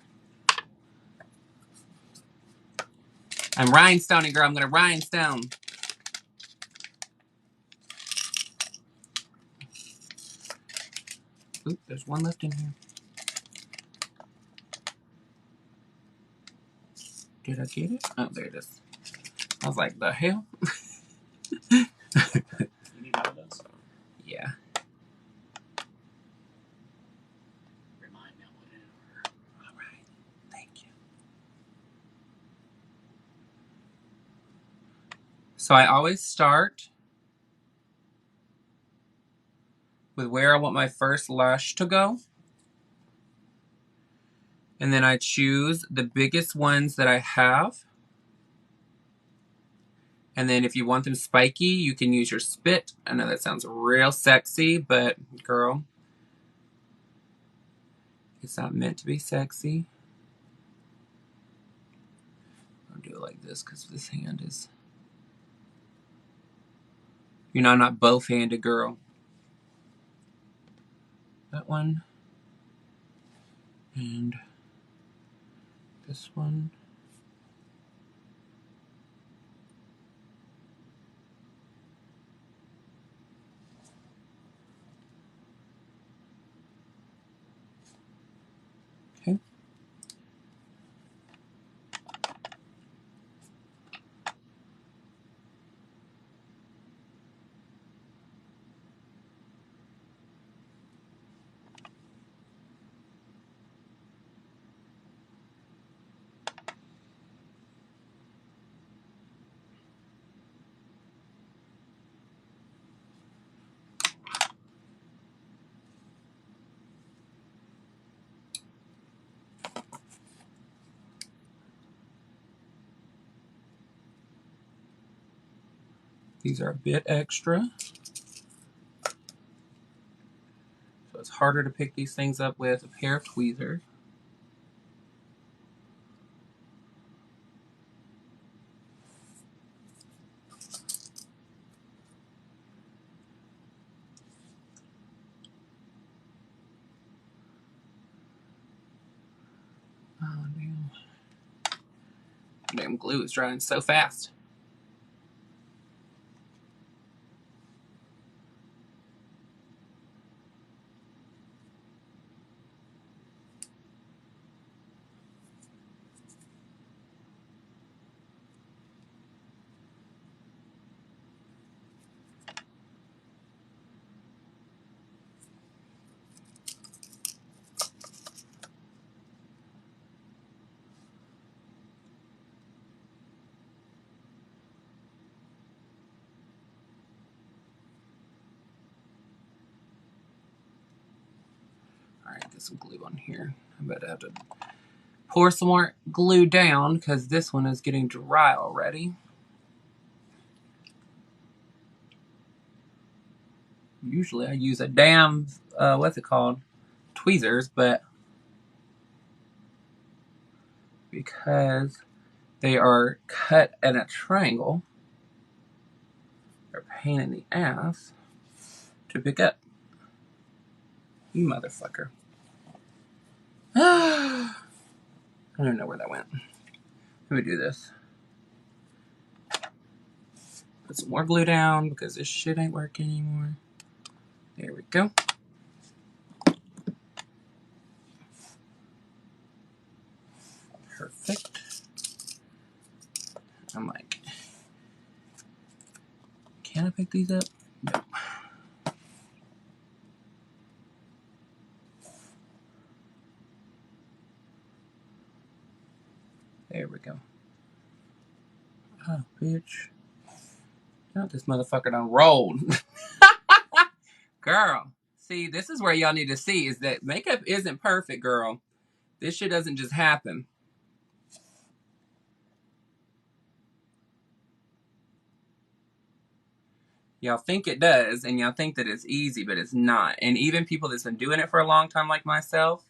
I'm rhinestoning, girl. I'm going to rhinestone. Oop, there's one left in here. Did I get it? Oh, there it is. I was like, the hell? You need one of those? Yeah. Remind me what it is. All right. Thank you. So I always start with where I want my first lash to go. And then I choose the biggest ones that I have. And then if you want them spiky, you can use your spit. I know that sounds real sexy, but girl, it's not meant to be sexy. I'll do it like this because this hand is... You know, I'm not both-handed, girl. That one. And this one. Okay. These are a bit extra. So it's harder to pick these things up with a pair of tweezers. Oh, damn. Damn glue is drying so fast. Alright, get some glue on here. I bet I have to pour some more glue down because this one is getting dry already. Usually I use a damn, what's it called? Tweezers, but because they are cut at a triangle, they're a pain in the ass to pick up. You motherfucker. I don't even know where that went. Let me do this. Put some more glue down because this shit ain't working anymore. There we go. Perfect. I'm like, can I pick these up? No. There we go. Oh, bitch. Not this motherfucker done rolled. Girl. See, this is where y'all need to see is that makeup isn't perfect, girl. This shit doesn't just happen. Y'all think it does, and y'all think that it's easy, but it's not. And even people that's been doing it for a long time like myself,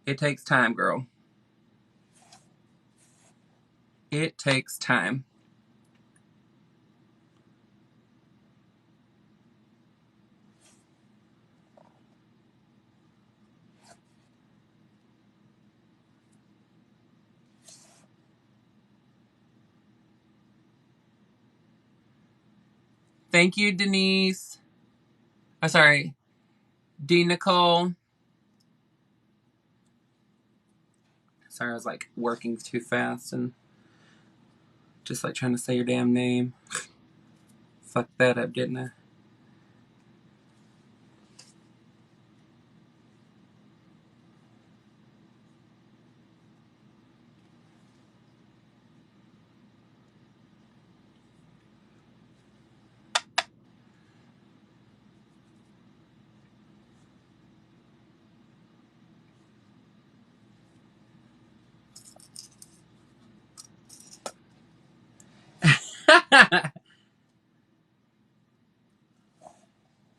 it takes time, girl. It takes time. Thank you, Denise. I'm sorry, D. Nicole. Sorry, I was like working too fast and just like trying to say your damn name. Fucked that up, didn't I?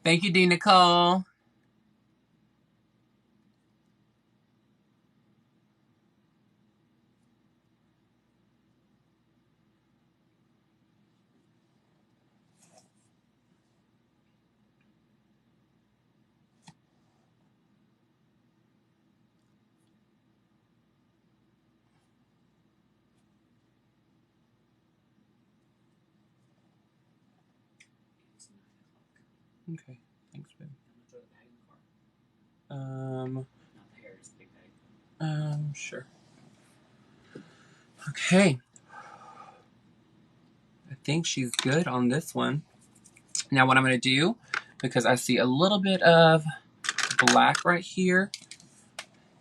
Thank you, D. Nicole. Okay, thanks, babe. Sure. Okay. I think she's good on this one. Now what I'm going to do, because I see a little bit of black right here,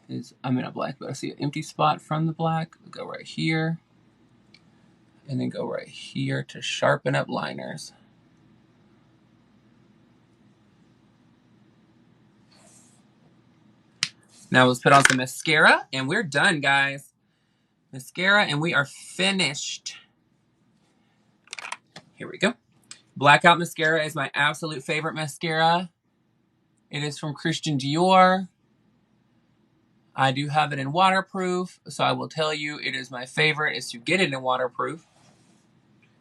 is I'm in a black, but I see an empty spot from the black. Go right here, and then go right here to sharpen up liners. Now let's put on some mascara, and we're done, guys. Mascara, and we are finished. Here we go. Blackout Mascara is my absolute favorite mascara. It is from Christian Dior. I do have it in waterproof, so I will tell you it is my favorite is to get it in waterproof.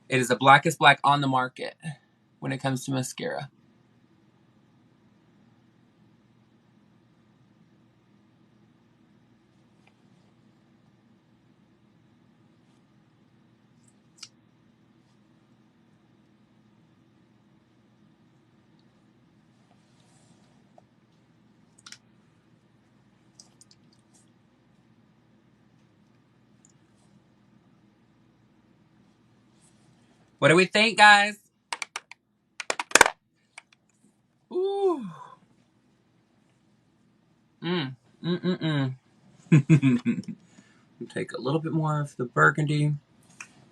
It is the blackest black on the market when it comes to mascara. What do we think, guys? Ooh. Take a little bit more of the burgundy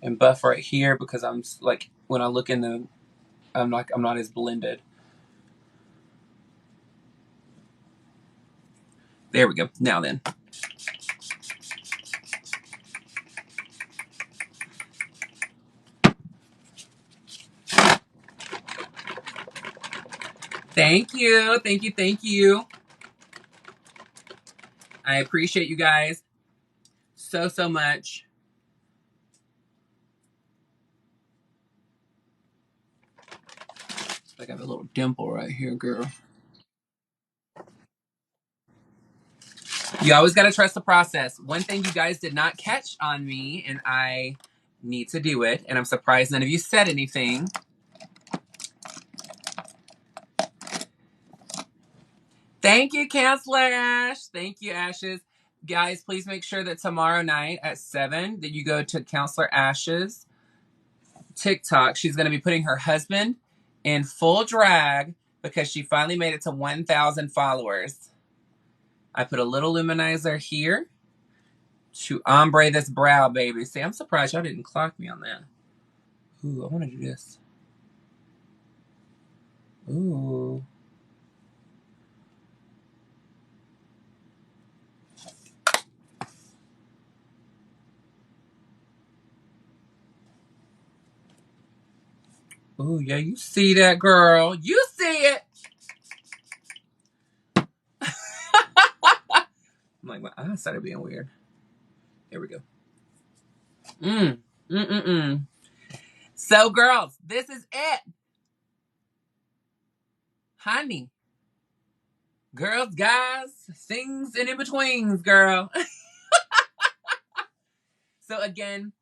and buff right here because I'm like, when I look in the, I'm not as blended. There we go. Now then. Thank you. Thank you. Thank you. I appreciate you guys so, so much. I got a little dimple right here, girl. You always got to trust the process. One thing you guys did not catch on me, and I need to do it, and I'm surprised none of you said anything. Thank you, Counselor Ash. Thank you, Ashes. Guys, please make sure that tomorrow night at 7 that you go to Counselor Ash's TikTok. She's going to be putting her husband in full drag because she finally made it to 1,000 followers. I put a little luminizer here to ombre this brow, baby. See, I'm surprised y'all didn't clock me on that. Ooh, I want to do this. Ooh. Ooh, yeah, you see that, girl. You see it. I'm like, my eyes started being weird. Here we go. So, girls, this is it. Honey. Girls, guys, things and in-betweens, girl. So, again,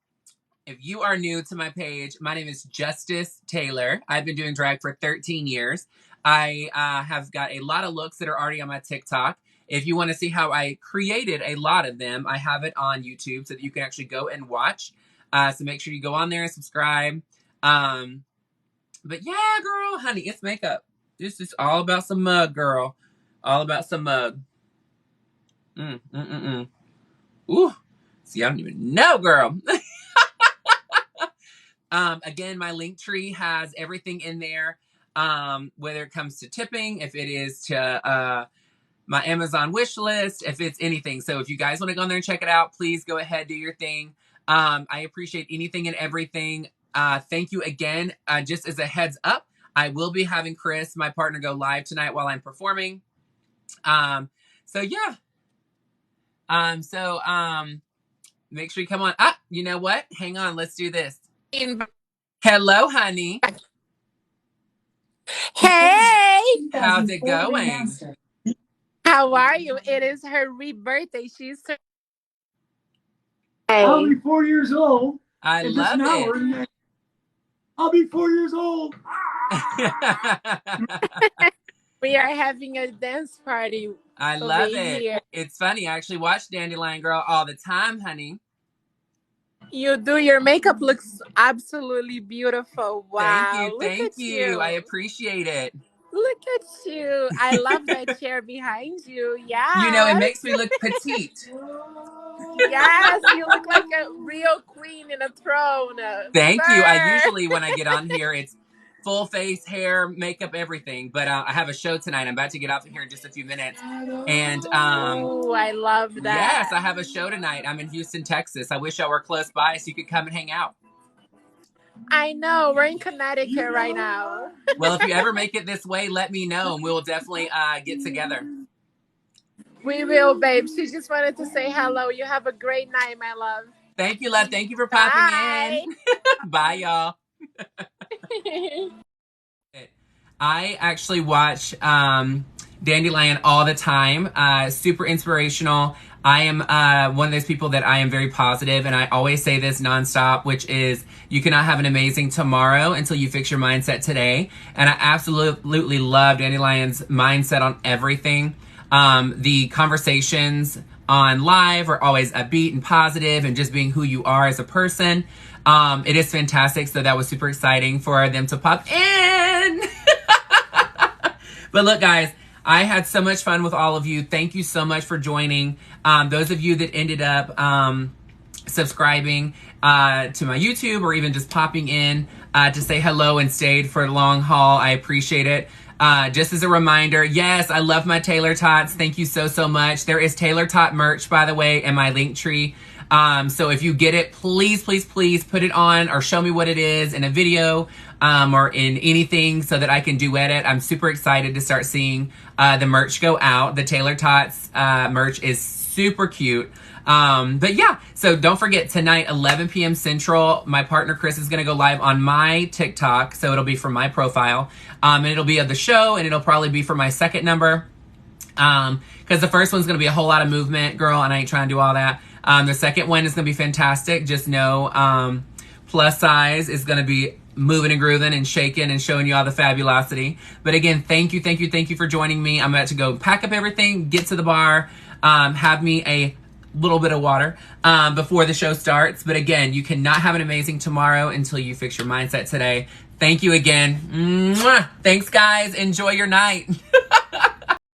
if you are new to my page, my name is Justice Taylor. I've been doing drag for 13 years. I have got a lot of looks that are already on my TikTok. If you want to see how I created a lot of them, I have it on YouTube so that you can actually go and watch. So make sure you go on there and subscribe. But yeah, girl, honey, it's makeup. This is all about some mug, girl. All about some mug. Ooh. See, I don't even know, girl. Again, my link tree has everything in there. Whether it comes to tipping, if it is to my Amazon wish list, if it's anything. So if you guys want to go in there and check it out, please go ahead, do your thing. I appreciate anything and everything. Thank you again. Just as a heads up, I will be having Chris, my partner, go live tonight while I'm performing. So yeah. Make sure you come on. You know what? Hang on. Let's do this. Hello, honey. Hey! How's it going? How are you? It is her birthday. She's I'll be 4 years old. I love it. I'll be 4 years old. We are having a dance party. I love it. Here. It's funny. I actually watch Dandelion Girl all the time, honey. You do. Your makeup looks absolutely beautiful. Wow. Thank you. I appreciate it. Look at you. I love that chair behind you. Yeah. You know, it makes me look petite. Yes, you look like a real queen in a throne. Thank you. I usually, when I get on here, it's full face, hair, makeup, everything. But I have a show tonight. I'm about to get off of here in just a few minutes. And oh, I love that. Yes, I have a show tonight. I'm in Houston, Texas. I wish y'all were close by so you could come and hang out. I know. We're in Connecticut right now. Well, if you ever make it this way, let me know, and we'll definitely get together. We will, babe. She just wanted to say hello. You have a great night, my love. Thank you, love. Thank you for popping in. Bye, y'all. I actually watch Dandelion all the time. Super inspirational. I am one of those people that I am very positive, and I always say this nonstop, which is you cannot have an amazing tomorrow until you fix your mindset today. And I absolutely love Dandelion's mindset on everything. The conversations on live are always upbeat and positive and just being who you are as a person. It is fantastic. So that was super exciting for them to pop in. But look, guys, I had so much fun with all of you. Thank you so much for joining. Those of you that ended up subscribing to my YouTube or even just popping in to say hello and stayed for the long haul, I appreciate it. Just as a reminder, yes, I love my Taylor Tots. Thank you so much. There is Taylor Tot merch, by the way, in my link tree. So if you get it, please put it on or show me what it is in a video or in anything so that I can duet it. I'm super excited to start seeing the merch go out. The Taylor Tots merch is super cute. But yeah, so don't forget tonight, 11 p.m. Central, my partner Chris is going to go live on my TikTok. So it'll be from my profile. And it'll be of the show, and it'll probably be for my second number. Because the first one's going to be a whole lot of movement, girl, and I ain't trying to do all that. The second one is going to be fantastic. Just know plus size is going to be moving and grooving and shaking and showing you all the fabulosity. But again, thank you for joining me. I'm about to go pack up everything, get to the bar, have me a little bit of water before the show starts. But again, you cannot have an amazing tomorrow until you fix your mindset today. Thank you again. Mwah! Thanks, guys. Enjoy your night.